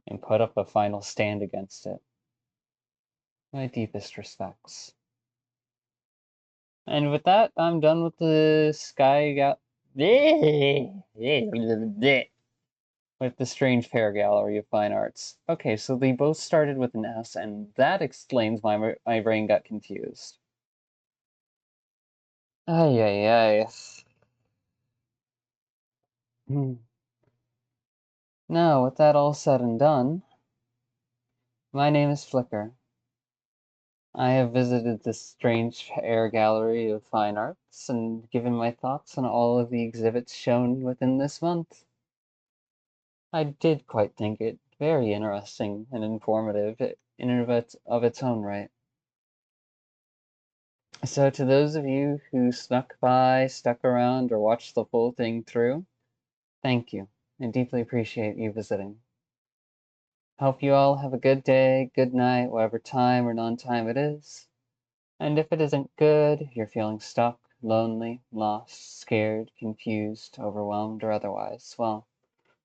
and put up a final stand against it. My deepest respects. And with that, I'm done with the with the Strange Pear Gallery of Fine Arts. Okay, so they both started with an S, and that explains why my brain got confused. Ay, ay, ay. Now, with that all said and done, my name is Flicker. I have visited this Strange Pear Gallery of Fine Arts and given my thoughts on all of the exhibits shown within this month. I did quite think it very interesting and informative in and of its own right. So to those of you who snuck by, stuck around, or watched the full thing through, thank you. I deeply appreciate you visiting. Hope you all have a good day, good night, whatever time or non-time it is. And if it isn't good, you're feeling stuck, lonely, lost, scared, confused, overwhelmed, or otherwise, well,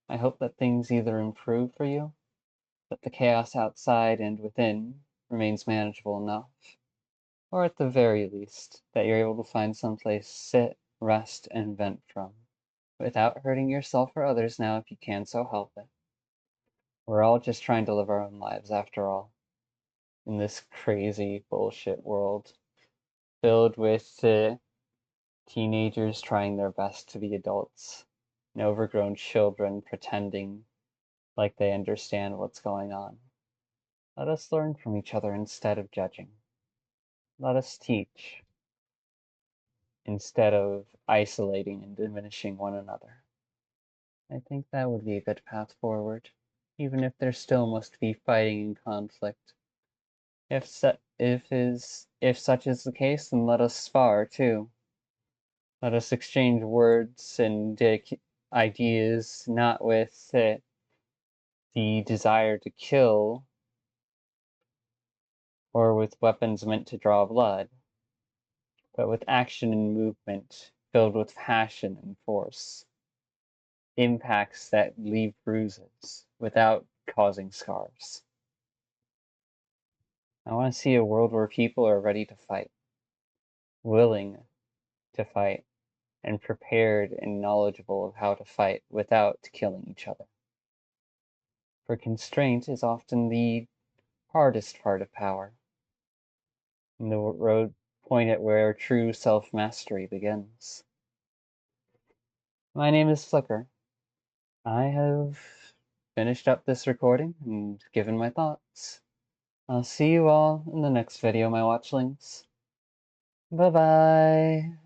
I hope that things either improve for you, that the chaos outside and within remains manageable enough, or at the very least, that you're able to find someplace to sit, rest, and vent from, without hurting yourself or others now if you can so help it. We're all just trying to live our own lives after all, in this crazy bullshit world, filled with teenagers trying their best to be adults, and overgrown children pretending like they understand what's going on. Let us learn from each other instead of judging. Let us teach instead of isolating and diminishing one another. I think that would be a good path forward, even if there still must be fighting and conflict. If such is the case, then let us spar too. Let us exchange words and ideas, not with the desire to kill or with weapons meant to draw blood, but with action and movement, filled with passion and force. Impacts that leave bruises without causing scars. I want to see a world where people are ready to fight, willing to fight, and prepared and knowledgeable of how to fight without killing each other. For constraint is often the hardest part of power, and the road pointed where true self-mastery begins. My name is Flicker. I have finished up this recording and given my thoughts. I'll see you all in the next video, my watchlings. Bye-bye.